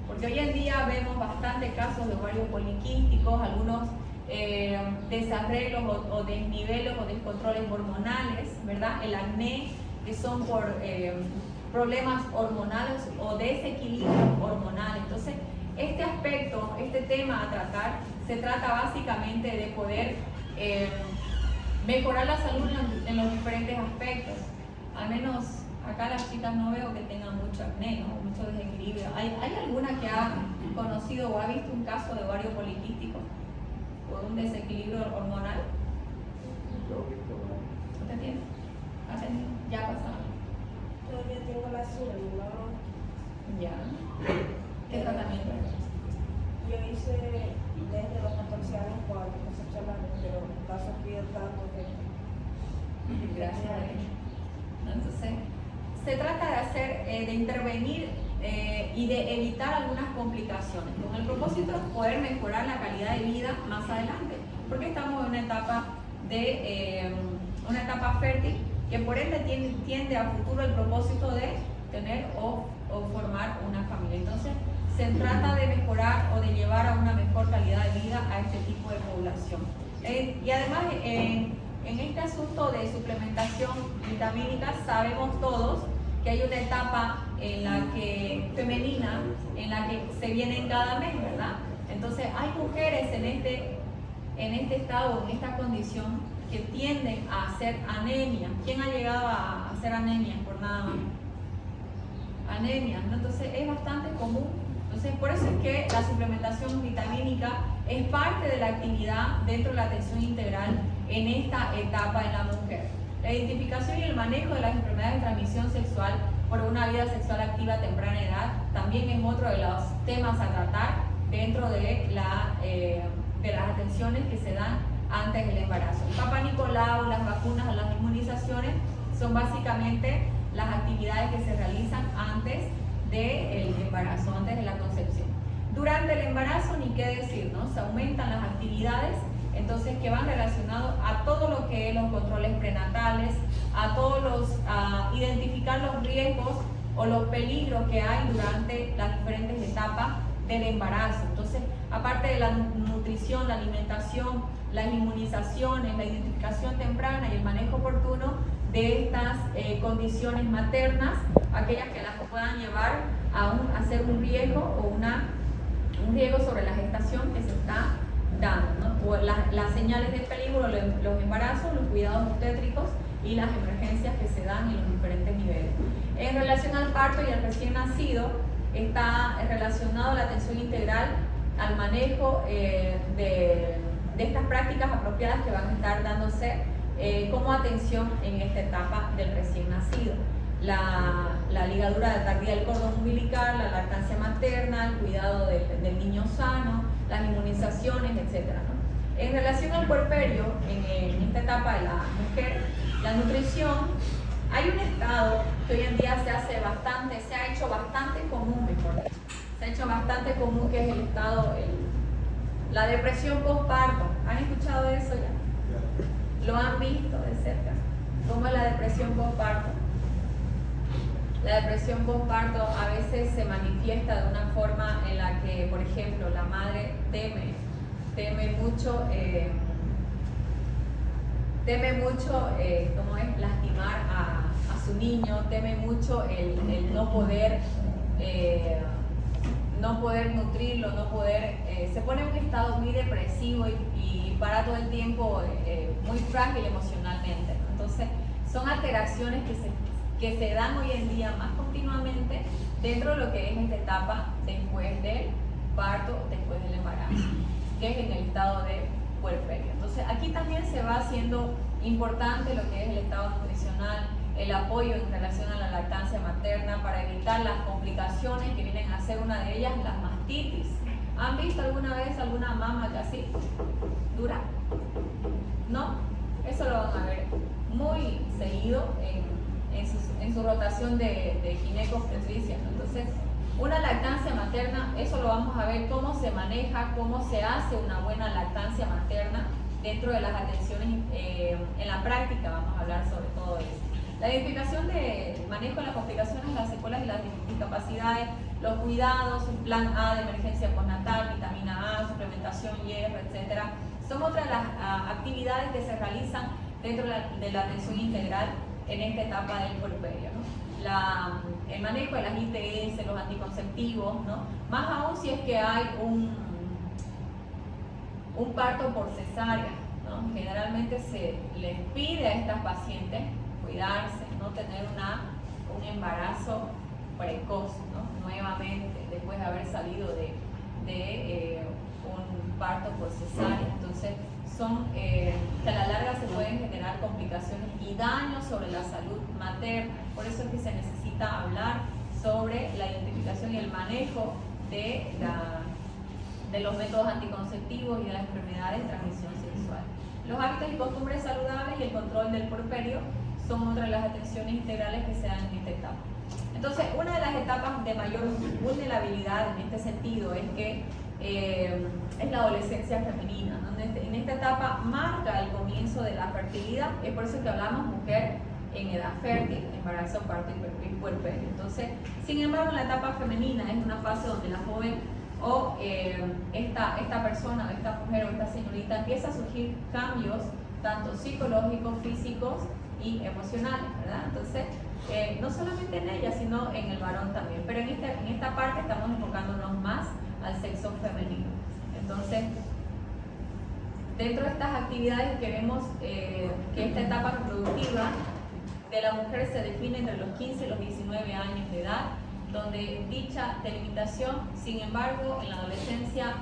porque hoy en día vemos bastantes casos de ovarios poliquísticos, algunos desarreglos o desniveles o descontroles hormonales, ¿verdad? El acné, que son por problemas hormonales o desequilibrio hormonal. Entonces, este aspecto, este tema a tratar, se trata básicamente de poder mejorar la salud en los diferentes aspectos. Al menos acá las chicas no veo que tengan mucho acné, ¿no? Mucho desequilibrio. ¿Hay alguna que ha conocido o ha visto un caso de ovario poliquístico por un desequilibrio hormonal? ¿Usted tiene? ¿Ha tenido? ¿Ya ha pasado? Todavía tengo la azul, ¿no? Ya. ¿Qué tratamiento? Yo hice desde los 14 años por anticoncepción, pero la ha sufrido tanto que... Gracias a Dios. Entonces, se trata de hacer, de intervenir y de evitar algunas complicaciones, con el propósito de poder mejorar la calidad de vida más adelante, porque estamos en una etapa fértil que por ende tiende a futuro el propósito de tener o formar una familia. Entonces, se trata de mejorar o de llevar a una mejor calidad de vida a este tipo de población. Y además, en este asunto de suplementación vitamínica, sabemos todos que hay una etapa en la que femenina, en la que se viene cada mes, ¿verdad? Entonces, hay mujeres en este estado, en esta condición, que tienden a hacer anemia. ¿Quién ha llegado a hacer anemia por nada más? Anemia, ¿no? Entonces es bastante común. Entonces por eso es que la suplementación vitamínica es parte de la actividad dentro de la atención integral en esta etapa en la mujer. La identificación y el manejo de las enfermedades de transmisión sexual por una vida sexual activa a temprana edad también es otro de los temas a tratar dentro de las atenciones que se dan antes del embarazo. El Papa Nicolau, las vacunas, las inmunizaciones son básicamente las actividades que se realizan antes del embarazo, antes de la concepción. Durante el embarazo, ni qué decir, ¿no? Se aumentan las actividades, entonces, que van relacionados a todo lo que es los controles prenatales, a identificar los riesgos o los peligros que hay durante las diferentes etapas del embarazo. Entonces, aparte de la nutrición, la alimentación, las inmunizaciones, la identificación temprana y el manejo oportuno de estas condiciones maternas, aquellas que las puedan llevar a ser un riesgo o un riesgo sobre la gestación que se está dando, ¿no? O las señales de peligro, los embarazos, los cuidados obstétricos y las emergencias que se dan en los diferentes niveles. En relación al parto y al recién nacido, está relacionado la atención integral al manejo de estas prácticas apropiadas que van a estar dándose como atención en esta etapa del recién nacido. La ligadura tardía del cordón umbilical, la lactancia materna, el cuidado del niño sano, las inmunizaciones, etc., ¿no? En relación al puerperio, en esta etapa de la mujer, la nutrición, hay un estado que hoy en día se ha hecho bastante común, mejor dicho. Se ha hecho bastante común, que es el estado, la depresión postparto. ¿Han escuchado de eso ya? ¿Lo han visto de cerca? ¿Cómo es la depresión postparto? La depresión postparto a veces se manifiesta de una forma en la que, por ejemplo, la madre teme mucho ¿cómo es? Lastimar a su niño, teme mucho el no poder nutrirlo, se pone en un estado muy depresivo y para todo el tiempo muy frágil emocionalmente, ¿no? Entonces son alteraciones que se dan hoy en día más continuamente dentro de lo que es esta etapa después del parto, después del embarazo, que es en el estado de puerperio. Entonces aquí también se va haciendo importante lo que es el estado nutricional, el apoyo en relación a la lactancia materna para evitar las complicaciones que vienen a ser una de ellas, las mastitis. ¿Han visto alguna vez alguna mama así dura? ¿No? Eso lo van a ver muy seguido en su rotación de ginecobstetricia, ¿no? Entonces, una lactancia materna, eso lo vamos a ver cómo se maneja, cómo se hace una buena lactancia materna dentro de las atenciones en la práctica. Vamos a hablar sobre todo eso. La identificación de manejo de las complicaciones, las secuelas y las discapacidades, los cuidados, un plan A de emergencia postnatal, vitamina A, suplementación, hierro, etcétera, son otras de las actividades que se realizan dentro de la atención integral en esta etapa del puerperio, ¿no? El manejo de las ITS, los anticonceptivos, ¿no? Más aún si es que hay un parto por cesárea, ¿no? Generalmente se les pide a estas pacientes cuidarse, no tener un embarazo precoz, ¿no? Nuevamente, después de haber salido de un parto por cesárea. Entonces, que a la larga se pueden generar complicaciones y daños sobre la salud materna. Por eso es que se necesita hablar sobre la identificación y el manejo de los métodos anticonceptivos y de las enfermedades de transmisión sexual. Los hábitos y costumbres saludables y el control del puerperio son otras de las atenciones integrales que se dan en esta etapa. Entonces, una de las etapas de mayor vulnerabilidad en este sentido es que es la adolescencia femenina, donde en esta etapa marca el comienzo de la fertilidad. Es por eso que hablamos mujer en edad fértil, embarazo, parto y puerperio. Entonces, sin embargo, en la etapa femenina es una fase donde la joven o esta persona, o esta mujer o esta señorita empieza a surgir cambios tanto psicológicos, físicos y emocionales, ¿verdad? Entonces, no solamente en ella, sino en el varón también. Pero en esta parte estamos enfocándonos más al sexo femenino. Entonces, dentro de estas actividades que vemos que esta etapa reproductiva de la mujer se define entre los 15 y los 19 años de edad, donde dicha delimitación, sin embargo, en la adolescencia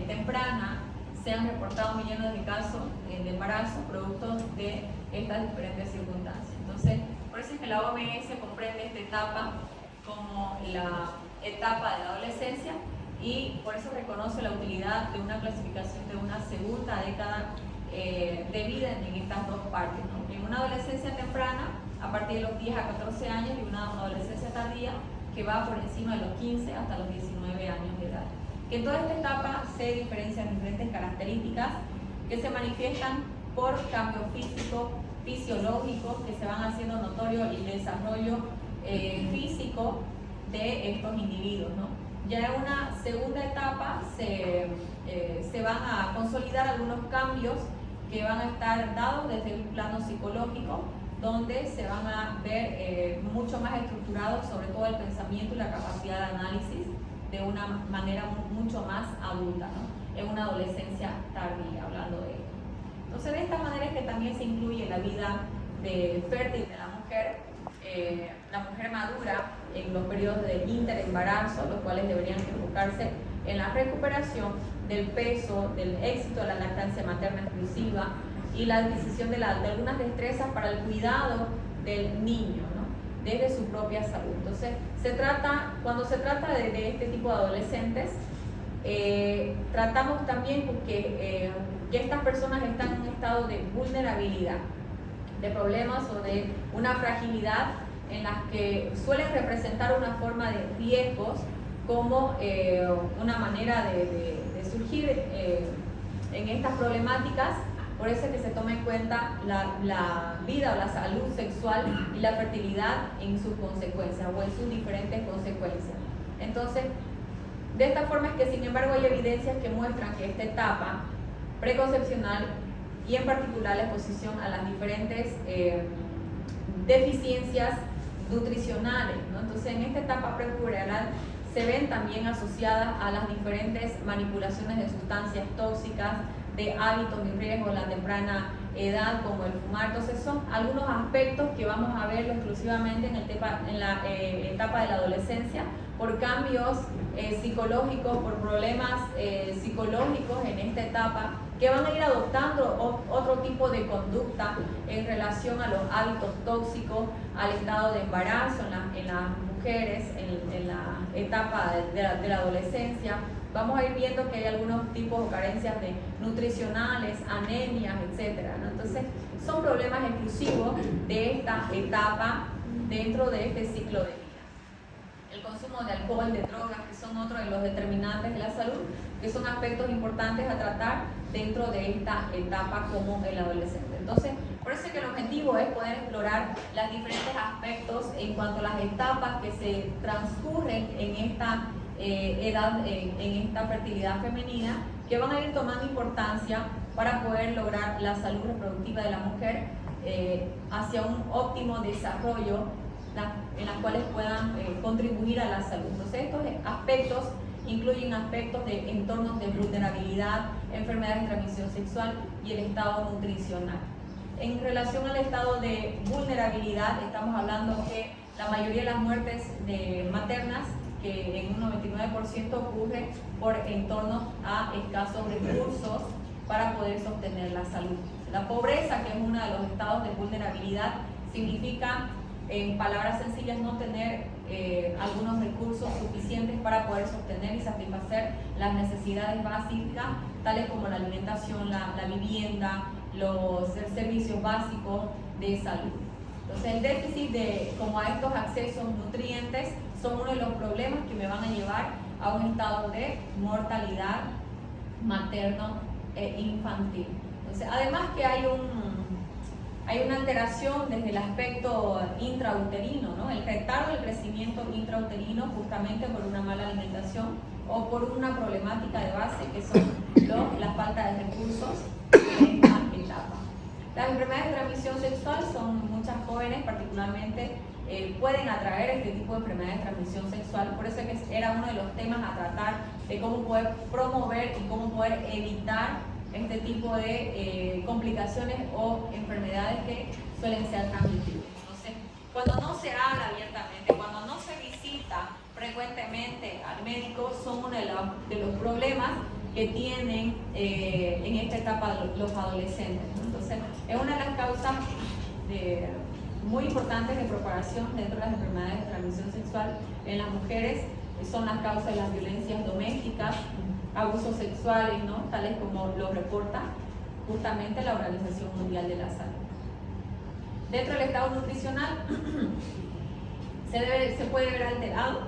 temprana se han reportado millones de casos de embarazo producto de estas diferentes circunstancias. Entonces, por eso es que la OMS comprende esta etapa como la etapa de la adolescencia y por eso reconoce la utilidad de una clasificación de una segunda década de vida en estas dos partes, ¿no? En una adolescencia temprana, a partir de los 10 a 14 años, y una adolescencia tardía que va por encima de los 15 hasta los 19 años de edad. Que en toda esta etapa se diferencian diferentes características que se manifiestan por cambios físicos, fisiológicos que se van haciendo notorio el desarrollo físico de estos individuos, ¿no? Ya en una segunda etapa se van a consolidar algunos cambios que van a estar dados desde el plano psicológico, donde se van a ver mucho más estructurados sobre todo el pensamiento y la capacidad de análisis de una manera mucho más adulta, ¿no? En una adolescencia tardía, hablando de ello. Entonces, de esta manera es que también se incluye la vida fértil de la mujer madura en los periodos de interembarazo, los cuales deberían enfocarse en la recuperación del peso, del éxito de la lactancia materna exclusiva y la adquisición de algunas destrezas para el cuidado del niño, ¿no? Desde su propia salud. Entonces, cuando se trata de este tipo de adolescentes, tratamos también que estas personas están en un estado de vulnerabilidad, de problemas o de una fragilidad en las que suelen representar una forma de riesgos como una manera de surgir en estas problemáticas. Por eso es que se toma en cuenta la vida o la salud sexual y la fertilidad en sus consecuencias o en sus diferentes consecuencias. Entonces, de esta forma es que sin embargo hay evidencias que muestran que esta etapa preconcepcional y en particular la exposición a las diferentes deficiencias nutricionales, ¿no? Entonces, en esta etapa prepuberal se ven también asociadas a las diferentes manipulaciones de sustancias tóxicas, de hábitos y riesgos a la temprana edad, como el fumar. Entonces, son algunos aspectos que vamos a verlo exclusivamente en la etapa de la adolescencia, por cambios psicológicos, por problemas psicológicos en esta etapa, que van a ir adoptando otro tipo de conducta en relación a los hábitos tóxicos, al estado de embarazo en las mujeres, en la etapa de la adolescencia. Vamos a ir viendo que hay algunos tipos o carencias nutricionales, anemias, etc., ¿no? Entonces, son problemas exclusivos de esta etapa dentro de este ciclo de vida. El consumo de alcohol, de drogas, que son otros de los determinantes de la salud, que son aspectos importantes a tratar dentro de esta etapa como el adolescente. Entonces, por eso es que el objetivo es poder explorar los diferentes aspectos en cuanto a las etapas que se transcurren en esta edad, en esta fertilidad femenina, que van a ir tomando importancia para poder lograr la salud reproductiva de la mujer hacia un óptimo desarrollo en las cuales puedan contribuir a la salud. Entonces, estos aspectos incluyen aspectos de entornos de vulnerabilidad, enfermedades de transmisión sexual y el estado nutricional. En relación al estado de vulnerabilidad, estamos hablando que la mayoría de las muertes maternas, que en un 99% ocurre por entornos a escasos recursos para poder sostener la salud. La pobreza, que es uno de los estados de vulnerabilidad, significa, en palabras sencillas, no tener algunos recursos suficientes para poder sostener y satisfacer las necesidades básicas, tales como la alimentación, la vivienda, los servicios básicos de salud. Entonces, el déficit como a estos accesos nutrientes son uno de los problemas que me van a llevar a un estado de mortalidad materno e infantil. Entonces, además que hay una alteración desde el aspecto intrauterino, ¿no? El retardo del crecimiento intrauterino justamente por una mala alimentación o por una problemática de base que son la falta de recursos en esta etapa. Las enfermedades de transmisión sexual son muchas jóvenes particularmente pueden atraer este tipo de enfermedades de transmisión sexual, por eso que era uno de los temas a tratar de cómo poder promover y cómo poder evitar este tipo de complicaciones o enfermedades que suelen ser transmitibles. Entonces, cuando no se habla abiertamente, cuando no se visita frecuentemente al médico, son uno de los problemas que tienen en esta etapa los adolescentes, ¿no? Entonces, es una de las causas muy importantes de propagación dentro de las enfermedades de transmisión sexual en las mujeres. Son las causas de las violencias domésticas, abusos sexuales, ¿no? Tales como lo reporta justamente la Organización Mundial de la Salud. Dentro del estado nutricional se puede ver alterado,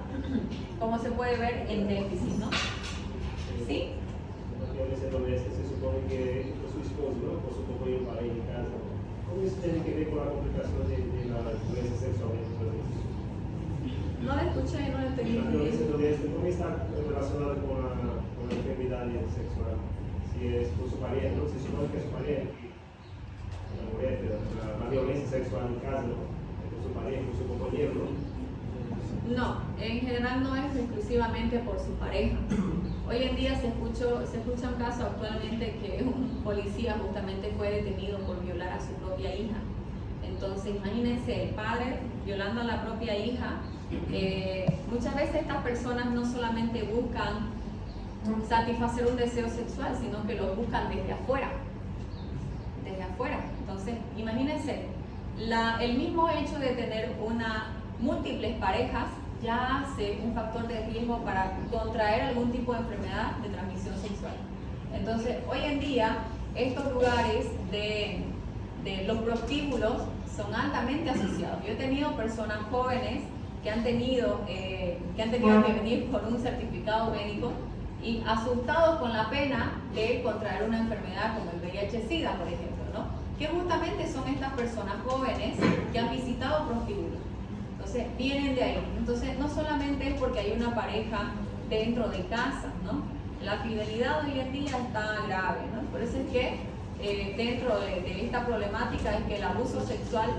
como se puede ver en déficit, ¿no? ¿Sí? Se supone que su esposo, ¿no? Por su compañero para ir a casa. ¿Cómo eso tiene que ver con la complicación de la violencia sexual? No la escuché, no la entendí. La violencia doméstica, ¿cómo está relacionada con la enfermedad sexual? Si es con su pareja, ¿no? Si supone que es su pareja, la mujer, pero la violencia sexual en casa, ¿no? Con su pareja, con su compañero, ¿no? No, en general no es exclusivamente por su pareja. Hoy en día se escucha un caso actualmente que un policía justamente fue detenido por violar a su propia hija. Entonces, imagínense, el padre violando a la propia hija. Muchas veces estas personas no solamente buscan satisfacer un deseo sexual, sino que lo buscan desde afuera. Desde afuera. Entonces, imagínense, el mismo hecho de tener múltiples parejas ya hace un factor de riesgo para contraer algún tipo de enfermedad de transmisión sexual. Entonces, hoy en día, estos lugares de los prostíbulos son altamente asociados. Yo he tenido personas jóvenes que han tenido que venir por un certificado médico y asustados con la pena de contraer una enfermedad como el VIH-Sida, por ejemplo, ¿no? Que justamente son estas personas jóvenes que han visitado prostíbulos. Entonces, vienen de ahí. Entonces, no solamente es porque hay una pareja dentro de casa, ¿no? La fidelidad hoy en día está grave, ¿no? Por eso es que dentro de esta problemática es que el abuso sexual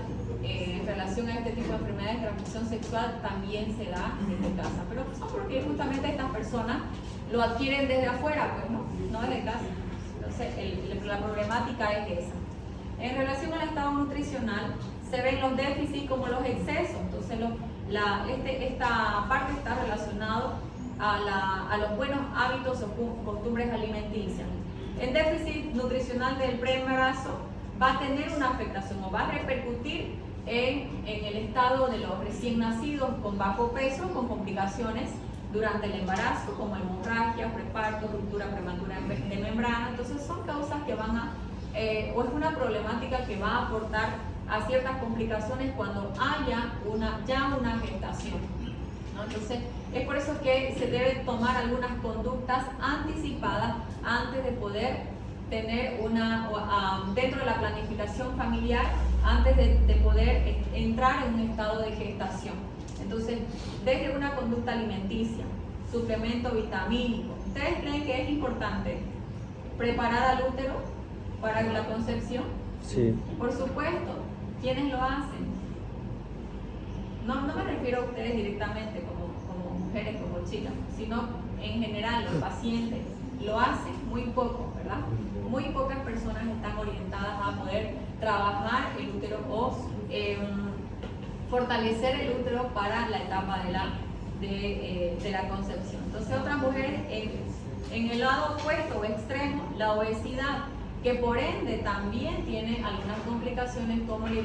en relación a este tipo de enfermedades de transmisión sexual también se da desde casa. Pero son porque justamente estas personas lo adquieren desde afuera, pues, no desde casa. Entonces, la problemática es esa. En relación al estado nutricional, se ven los déficits como los excesos. Entonces, esta parte está relacionada a los buenos hábitos o costumbres alimenticias. El déficit nutricional del preembarazo va a tener una afectación o va a repercutir en el estado de los recién nacidos con bajo peso, con complicaciones durante el embarazo, como hemorragia, preparto, ruptura prematura de membrana. Entonces, son causas que van o es una problemática que va a aportar a ciertas complicaciones cuando haya ya una gestación, ¿no? Entonces, es por eso que se deben tomar algunas conductas anticipadas antes de poder tener dentro de la planificación familiar, antes de poder entrar en un estado de gestación. Entonces, desde una conducta alimenticia, suplemento vitamínico. ¿Ustedes creen que es importante preparar al útero para la concepción? Sí. Por supuesto. ¿Quiénes lo hacen? No me refiero a ustedes directamente como mujeres, como chicas, sino en general los pacientes lo hacen muy poco, ¿verdad? Muy pocas personas están orientadas a poder trabajar el útero o fortalecer el útero para la etapa de la concepción. Entonces, otras mujeres en el lado opuesto o extremo, la obesidad, que por ende también tiene algunas complicaciones como la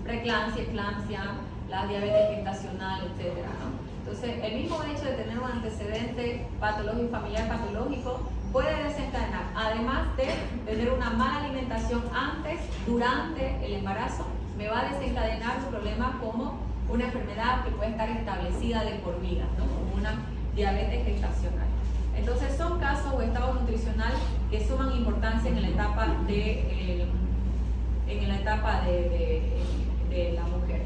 preeclampsia, eclampsia, la diabetes gestacional, etc., ¿no? Entonces, el mismo hecho de tener un antecedente patológico, familiar patológico, puede desencadenar, además de tener una mala alimentación antes, durante el embarazo, me va a desencadenar problemas como una enfermedad que puede estar establecida de por vida, ¿no? Como una diabetes gestacional. Entonces, son casos o estados nutricionales que suman importancia en la etapa etapa de la mujer.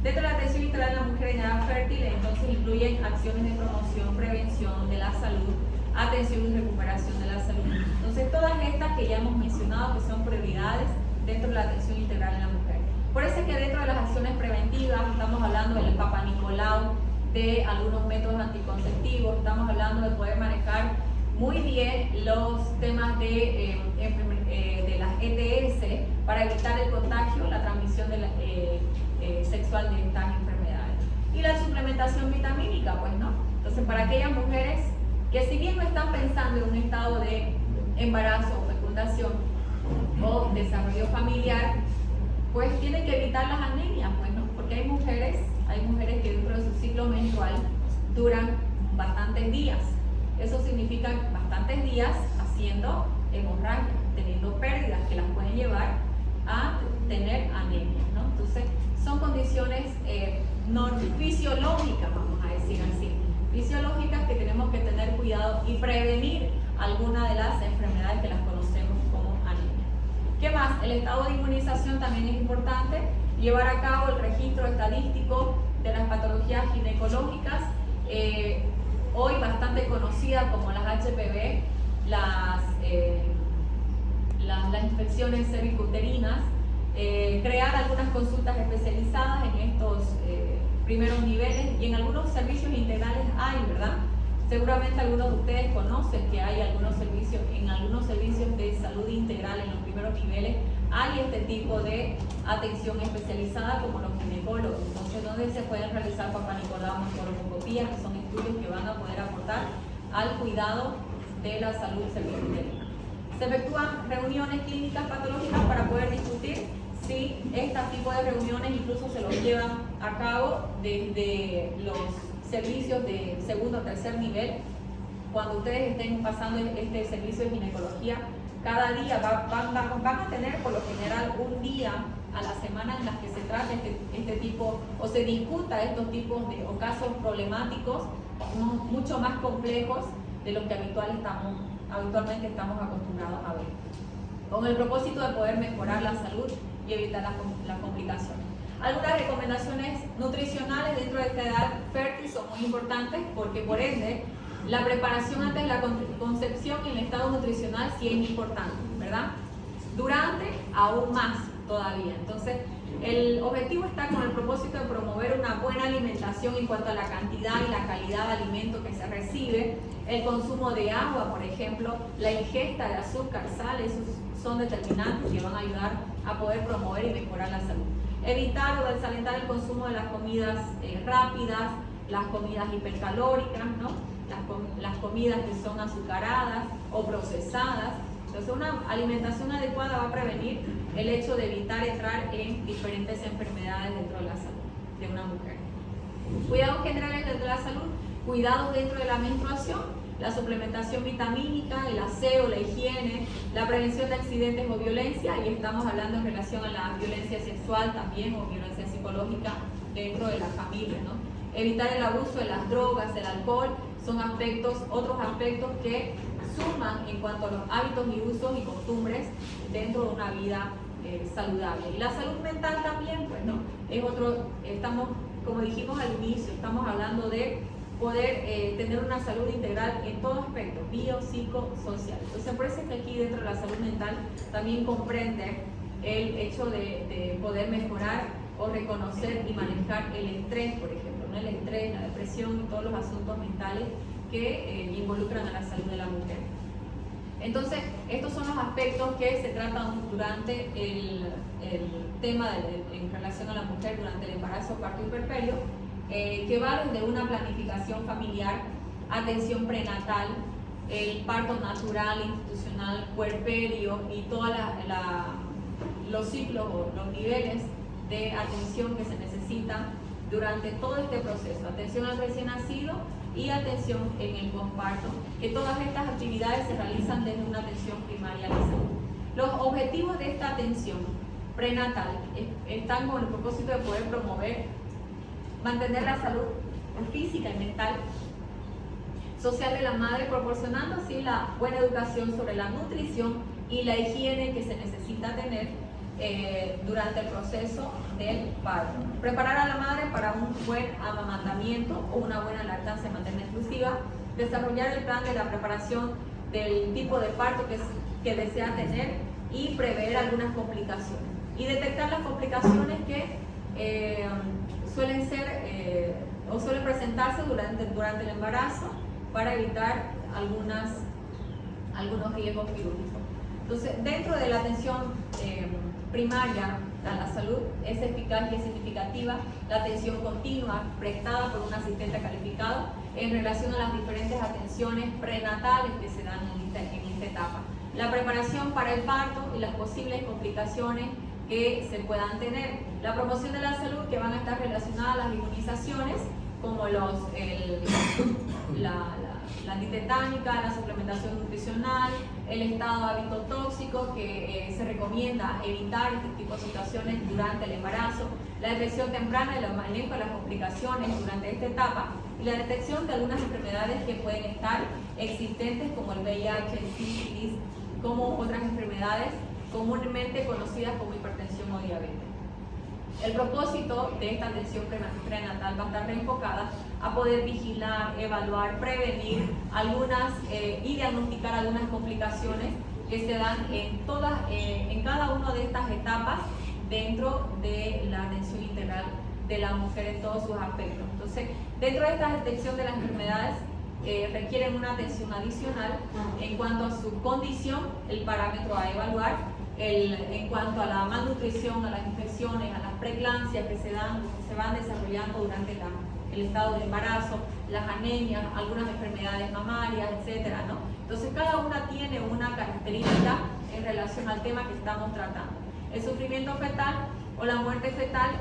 Dentro de la atención integral de la mujer en edad fértil, entonces incluyen acciones de promoción, prevención de la salud, atención y recuperación de la salud. Entonces, todas estas que ya hemos mencionado que son prioridades dentro de la atención integral en la mujer. Por eso es que dentro de las acciones preventivas estamos hablando del Papa Nicolau, de algunos métodos anticonceptivos, estamos hablando de poder manejar muy bien los temas de las ETS para evitar el contagio, la transmisión sexual de estas enfermedades. Y la suplementación vitamínica, pues no. Entonces, para aquellas mujeres que si bien no están pensando en un estado de embarazo o fecundación o desarrollo familiar, pues tienen que evitar las anemias, pues no, porque hay mujeres que dentro de su ciclo menstrual duran bastantes días. Eso significa bastantes días haciendo hemorragia, teniendo pérdidas que las pueden llevar a tener anemia, ¿no? Entonces, son condiciones no fisiológicas, vamos a decir así, fisiológicas que tenemos que tener cuidado y prevenir alguna de las enfermedades que las conocemos como anemia. ¿Qué más? El estado de inmunización también es importante, llevar a cabo el registro estadístico de las patologías ginecológicas, hoy bastante conocidas como las HPV, las infecciones cervicuterinas, crear algunas consultas especializadas en estos primeros niveles, y en algunos servicios integrales hay, ¿verdad? Seguramente algunos de ustedes conocen que hay algunos servicios, en algunos servicios de salud integral en los primeros niveles hay este tipo de atención especializada como los ginecólogos, entonces donde se pueden realizar Papa Nicolau, mastografía, que son estudios que van a poder aportar al cuidado de la salud cervicuterina. Se efectúan reuniones clínicas patológicas para poder discutir si este tipo de reuniones incluso se los llevan a cabo desde los servicios de segundo o tercer nivel. Cuando ustedes estén pasando este servicio de ginecología, cada día van a tener por lo general un día a la semana en las que se trate este tipo o se discuta estos tipos de o casos problemáticos mucho más complejos de los que habitualmente estamos acostumbrados a ver, con el propósito de poder mejorar la salud y evitar las complicaciones. Algunas recomendaciones nutricionales dentro de esta edad fértil son muy importantes porque por ende la preparación antes de la concepción y el estado nutricional sí es importante, ¿verdad? Durante aún más todavía. Entonces el objetivo está con el propósito de promover una buena alimentación en cuanto a la cantidad y la calidad de alimento que se recibe, el consumo de agua, por ejemplo, la ingesta de azúcar, sal, esos son determinantes que van a ayudar a poder promover y mejorar la salud. Evitar o desalentar el consumo de las comidas rápidas, las comidas hipercalóricas, ¿no? Las comidas que son azucaradas o procesadas. Entonces una alimentación adecuada va a prevenir el hecho de evitar entrar en diferentes enfermedades dentro de la salud de una mujer. Cuidados generales dentro de la salud, cuidados dentro de la menstruación, la suplementación vitamínica, el aseo, la higiene, la prevención de accidentes o violencia, y estamos hablando en relación a la violencia sexual también o violencia psicológica dentro de la familia, ¿no? Evitar el abuso de las drogas, el alcohol, son otros aspectos que suman en cuanto a los hábitos y usos y costumbres dentro de una vida saludable. Y la salud mental también, pues no, es otro, estamos, como dijimos al inicio, estamos hablando de poder tener una salud integral en todo aspecto, bio, psico, social. Entonces, por eso es que aquí dentro de la salud mental también comprende el hecho de poder mejorar o reconocer y manejar el estrés, por ejemplo, ¿no? El estrés, la depresión y todos los asuntos mentales que involucran a la salud de la mujer. Entonces, estos son los aspectos que se tratan durante el tema en relación a la mujer durante el embarazo, parto y puerperio, que va desde una planificación familiar, atención prenatal, el parto natural, institucional, puerperio y todos los ciclos o los niveles de atención que se necesitan durante todo este proceso, atención al recién nacido y atención en el posparto, que todas estas actividades se realizan desde una atención primaria a la salud. Los objetivos de esta atención prenatal están con el propósito de poder promover, mantener la salud física y mental, social de la madre, proporcionando así la buena educación sobre la nutrición y la higiene que se necesita tener durante el proceso del parto. Preparar a la madre para un buen amamantamiento o una buena lactancia materna exclusiva. Desarrollar el plan de la preparación del tipo de parto que desea tener y prever algunas complicaciones. Y detectar las complicaciones que suelen ser o suelen presentarse durante el embarazo para evitar algunos riesgos quirúrgicos. Entonces, dentro de la atención primaria a la salud es eficaz y es significativa la atención continua prestada por un asistente calificado en relación a las diferentes atenciones prenatales que se dan en esta etapa. La preparación para el parto y las posibles complicaciones que se puedan tener. La promoción de la salud, que van a estar relacionadas a las inmunizaciones, como la antitetánica, la suplementación nutricional, el estado de hábito tóxico, que se recomienda evitar este tipo de situaciones durante el embarazo, la detección temprana y el manejo de las complicaciones durante esta etapa, y la detección de algunas enfermedades que pueden estar existentes, como el VIH, el sífilis, como otras enfermedades comúnmente conocidas como hipertensión o diabetes. El propósito de esta atención prenatal va a estar reenfocada a poder vigilar, evaluar, prevenir y diagnosticar algunas complicaciones que se dan en cada una de estas etapas dentro de la atención integral de la mujer en todos sus aspectos. Entonces, dentro de esta detección de las enfermedades requieren una atención adicional en cuanto a su condición, el parámetro a evaluar, en cuanto a la malnutrición, a las infecciones, a las preeclampsias que se van desarrollando durante el estado de embarazo, las anemias, algunas enfermedades mamarias, etcétera, ¿no? Entonces, cada una tiene una característica en relación al tema que estamos tratando. El sufrimiento fetal o la muerte fetal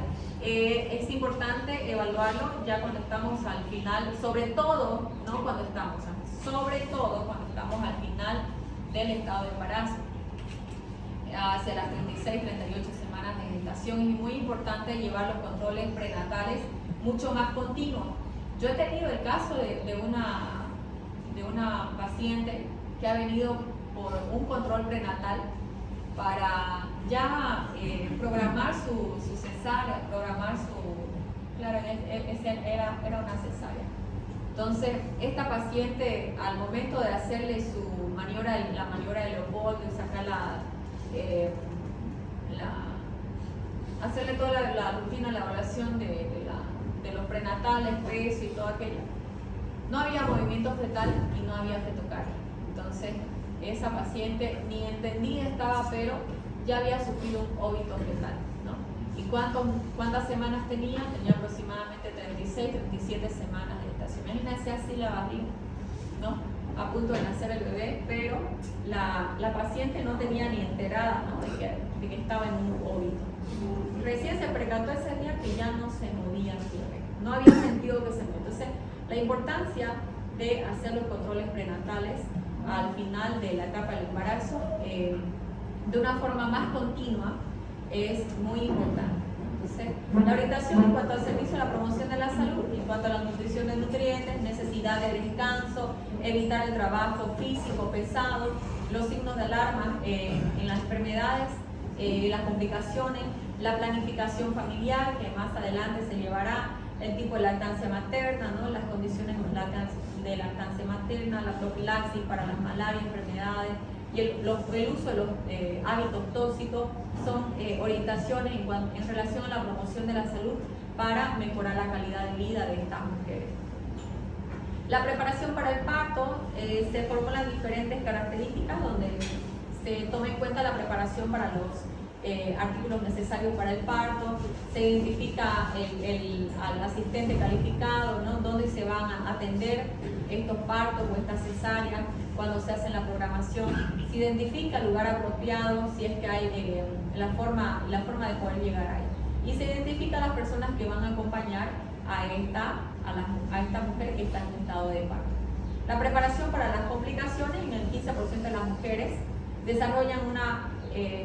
es importante evaluarlo ya cuando estamos al final, sobre todo cuando estamos al final del estado de embarazo, hacia las 36, 38 semanas de gestación. Es muy importante llevar los controles prenatales mucho más continuos. Yo he tenido el caso de una paciente que ha venido por un control prenatal para ya programar su cesárea, claro, era una cesárea. Entonces, esta paciente, al momento de hacerle la maniobra de Leopoldo y sacar hacerle toda la rutina, la evaluación de los prenatales, peso y todo aquello, no había movimiento fetal y no había fetocardia. Entonces, esa paciente ni entendida estaba, pero ya había sufrido un óbito fetal, ¿no? ¿Y cuántas semanas tenía? Tenía aproximadamente 36, 37 semanas de gestación. Imagínense así la barriga, ¿no? A punto de nacer el bebé, pero la paciente no tenía ni enterada, ¿no? de que estaba en un óbito. Recién se percató ese día que ya no se movía el bebé, no había sentido que se movía. Entonces, la importancia de hacer los controles prenatales al final de la etapa del embarazo de una forma más continua es muy importante. Entonces, la orientación en cuanto al servicio, la promoción de la salud, en cuanto a la nutrición de nutrientes, necesidad de descanso, evitar el trabajo físico pesado, los signos de alarma en las enfermedades, las complicaciones, la planificación familiar, que más adelante se llevará, el tipo de lactancia materna, ¿no? Las condiciones de lactancia materna, la profilaxis para las malarias, enfermedades, y el uso de los hábitos tóxicos son orientaciones en relación a la promoción de la salud para mejorar la calidad de vida de estas mujeres. La preparación para el parto, se formulan diferentes características donde se toma en cuenta la preparación para los artículos necesarios para el parto, se identifica al asistente calificado, ¿no? Dónde se van a atender estos partos o estas cesáreas, cuando se hace la programación, se identifica el lugar apropiado, si es que hay la forma de poder llegar ahí, y se identifica a las personas que van a acompañar a esta mujer que está en estado de parto. La preparación para las complicaciones, en el 15% de las mujeres desarrollan una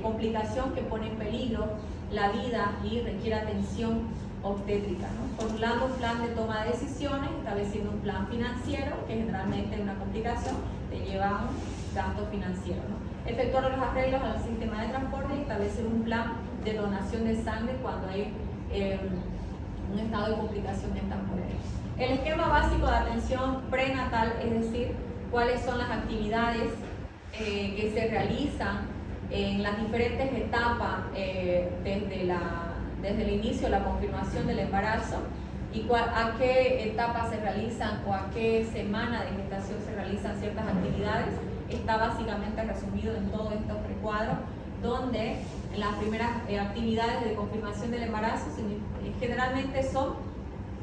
complicación que pone en peligro la vida y requiere atención obstétrica, ¿no? Formulando un plan de toma de decisiones, estableciendo un plan financiero, que generalmente es una complicación, te lleva a un gasto financiero, ¿no? efectuar los arreglos al sistema de transporte y establecer un plan de donación de sangre cuando hay un estado de complicación de estas mujeres. El esquema básico de atención prenatal, es decir, cuáles son las actividades que se realizan en las diferentes etapas desde el inicio de la confirmación del embarazo y a qué etapas se realizan o a qué semana de gestación se realizan ciertas actividades, está básicamente resumido en todos estos recuadros, donde las primeras actividades de confirmación del embarazo generalmente son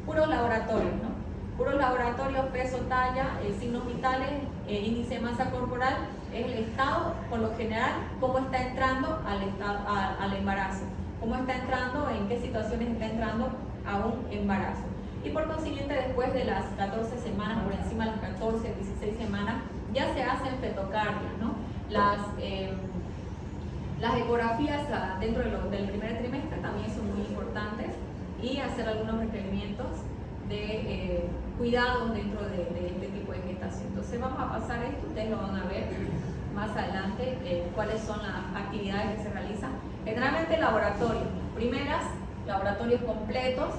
puros laboratorios, ¿no? Puros laboratorios, peso, talla, signos vitales, índice de masa corporal, es el estado, por lo general, cómo está entrando al embarazo, cómo está entrando, en qué situaciones está entrando a un embarazo. Y por consiguiente, después de las 14 semanas, por encima de las 14, 16 semanas, ya se hacen fetocardias, ¿no? Las ecografías dentro del primer trimestre también son muy importantes y hacer algunos requerimientos de cuidados dentro de este tipo de gestación. Entonces vamos a pasar esto, ustedes lo van a ver más adelante, cuáles son las actividades que se realizan. Generalmente laboratorios, primeras, laboratorios completos,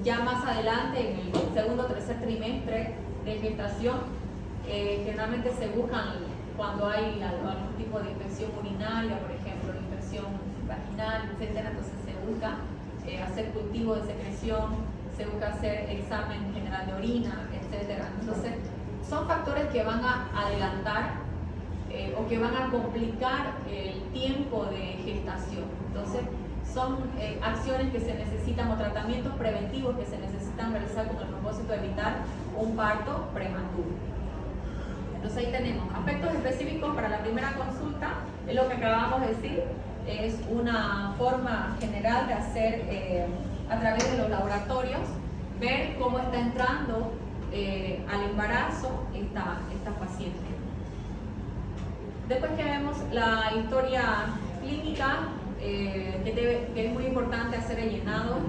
ya más adelante en el segundo o tercer trimestre de gestación, generalmente se buscan cuando hay algún tipo de infección urinaria, por ejemplo, infección vaginal, etc. Entonces se busca hacer cultivo de secreción, se busca hacer examen general de orina, etc. Entonces son factores que van a adelantar o que van a complicar el tiempo de gestación. Entonces son acciones que se necesitan o tratamientos preventivos que se necesitan realizar con el propósito de evitar un parto prematuro. Entonces ahí tenemos aspectos específicos para la primera consulta, es lo que acabamos de decir, es una forma general de hacer a través de los laboratorios, ver cómo está entrando al embarazo esta paciente. Después que vemos la historia clínica, que es muy importante hacer el llenado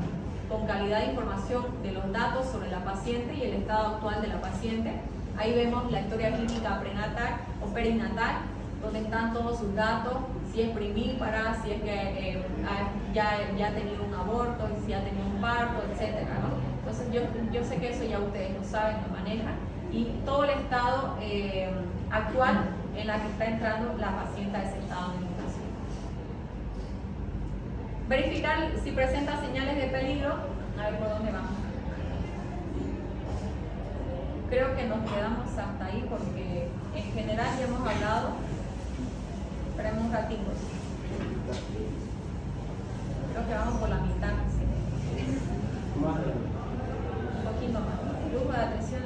con calidad de información de los datos sobre la paciente y el estado actual de la paciente. Ahí vemos la historia clínica prenatal o perinatal, donde están todos sus datos, si es primípara, si es que ya ha tenido un aborto, si ha tenido un parto, etc., ¿no? Entonces yo sé que eso ya ustedes lo saben, lo manejan, y todo el estado actual en la que está entrando la paciente a ese estado de gestación. Verificar si presenta señales de peligro, a ver por dónde vamos. Creo que nos quedamos hasta ahí porque en general ya hemos hablado. Esperemos un ratito. Creo que vamos por la mitad. ¿Sí? Un poquito más. Flujo de atención.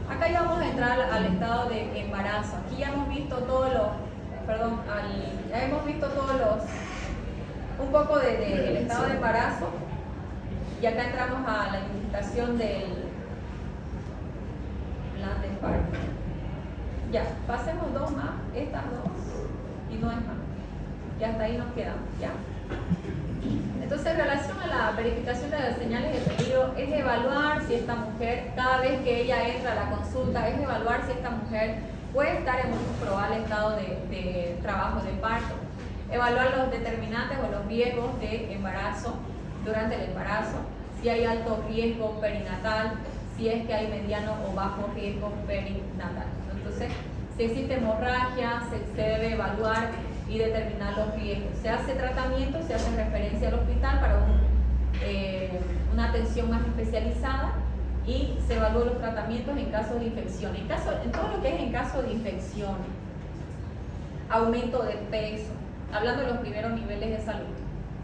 Acá ya vamos a entrar al estado de embarazo. Aquí ya hemos visto un poco del estado de embarazo. Y acá entramos a la identificación del plan de parto. Ya, pasemos dos más, estas dos, y no es más. Y hasta ahí nos quedamos, ¿ya? Entonces, en relación a la verificación de las señales de peligro, es evaluar si esta mujer, cada vez que ella entra a la consulta, es evaluar si esta mujer puede estar en un probable estado de trabajo de parto. Evaluar los determinantes o los riesgos de embarazo durante el embarazo, si hay alto riesgo perinatal, si es que hay mediano o bajo riesgo perinatal. Entonces, si existe hemorragia, se debe evaluar y determinar los riesgos. Se hace tratamiento, se hace referencia al hospital para una atención más especializada y se evalúan los tratamientos en caso de infección. En todo lo que es en caso de infección, aumento de peso, hablando de los primeros niveles de salud.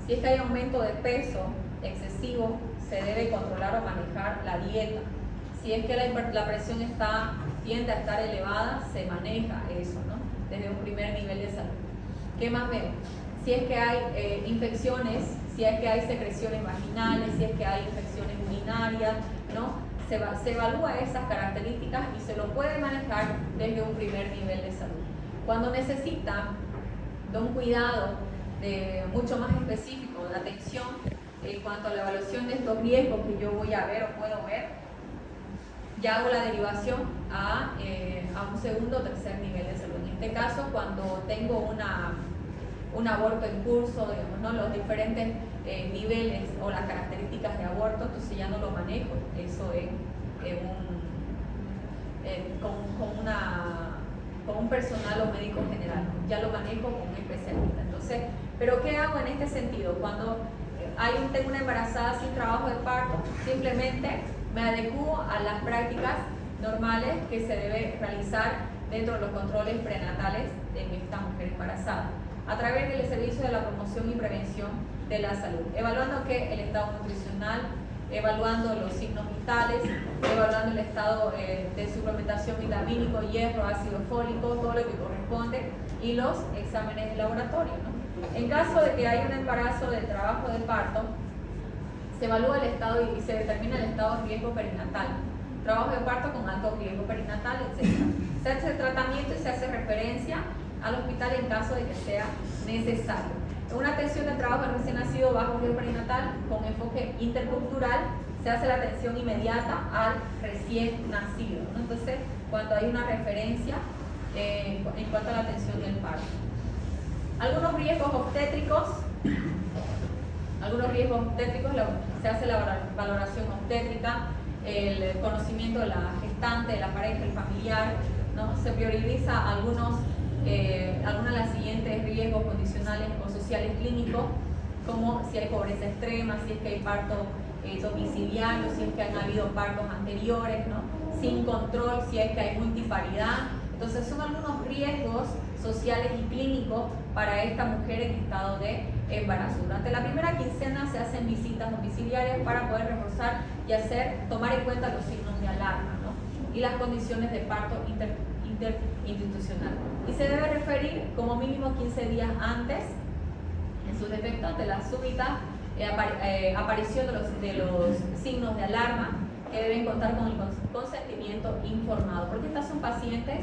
Si es que hay aumento de peso excesivo, se debe controlar o manejar la dieta. Si es que la presión tiende a estar elevada, se maneja eso, ¿no? Desde un primer nivel de salud. ¿Qué más vemos? Si es que hay infecciones, si es que hay secreciones vaginales, si es que hay infecciones urinarias, ¿no? Se evalúa esas características y se lo puede manejar desde un primer nivel de salud. Cuando necesita de un cuidado mucho más específico, de atención en cuanto a la evaluación de estos riesgos que yo voy a ver o puedo ver, ya hago la derivación a un segundo o tercer nivel de salud. En este caso, cuando tengo un aborto en curso, digamos, ¿no? Los diferentes niveles o las características de aborto, entonces ya no lo manejo, eso con un personal o médico general, ya lo manejo con un especialista. Entonces, ¿pero qué hago en este sentido? Cuando tengo una embarazada sin trabajo de parto, simplemente me adecuo a las prácticas normales que se debe realizar dentro de los controles prenatales de esta mujer embarazada, a través del servicio de la promoción y prevención de la salud, evaluando el estado nutricional, evaluando los signos vitales, evaluando el estado de suplementación vitamínico, hierro, ácido fólico, todo lo que corresponde, y los exámenes de laboratorio, ¿no? En caso de que haya un embarazo de trabajo de parto, se evalúa el estado y se determina el estado de riesgo perinatal, trabajo de parto con alto riesgo perinatal, etc. Se hace el tratamiento y se hace referencia al hospital en caso de que sea necesario. Una atención de trabajo del recién nacido bajo riesgo perinatal con enfoque intercultural, se hace la atención inmediata al recién nacido, ¿no? Entonces, cuando hay una referencia en cuanto a la atención del parto. Algunos riesgos obstétricos, se hace la valoración obstétrica, el conocimiento de la gestante, de la pareja, el familiar, ¿no? Se prioriza algunos de los siguientes riesgos condicionales o sociales clínicos, como si hay pobreza extrema, si es que hay parto domiciliario, si es que han habido partos anteriores, ¿no? Sin control, si es que hay multiparidad. Entonces son algunos riesgos sociales y clínicos para esta mujer en estado de embarazo. Durante la primera quincena se hacen visitas domiciliarias para poder reforzar y tomar en cuenta los signos de alarma, ¿no? Y las condiciones de parto interinstitucional. Y se debe referir como mínimo 15 días antes, en sus defectos, de la súbita aparición de los signos de alarma, que deben contar con el consentimiento informado, porque estas son pacientes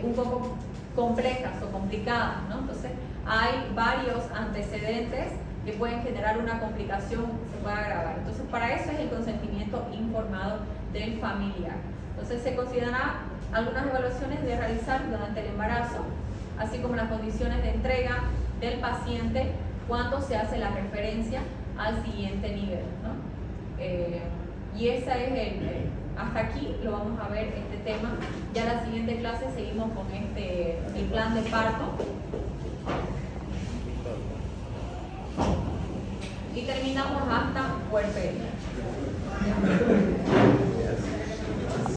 un poco complejas o complicadas, ¿no? Entonces hay varios antecedentes que pueden generar una complicación que se pueda agravar. Entonces, para eso es el consentimiento informado del familiar. Entonces, se considerará algunas evaluaciones de realizar durante el embarazo, así como las condiciones de entrega del paciente cuando se hace la referencia al siguiente nivel, ¿no? Y esa es hasta aquí lo vamos a ver este tema. Ya la siguiente clase seguimos con el plan de parto. Y terminamos hasta puerperio.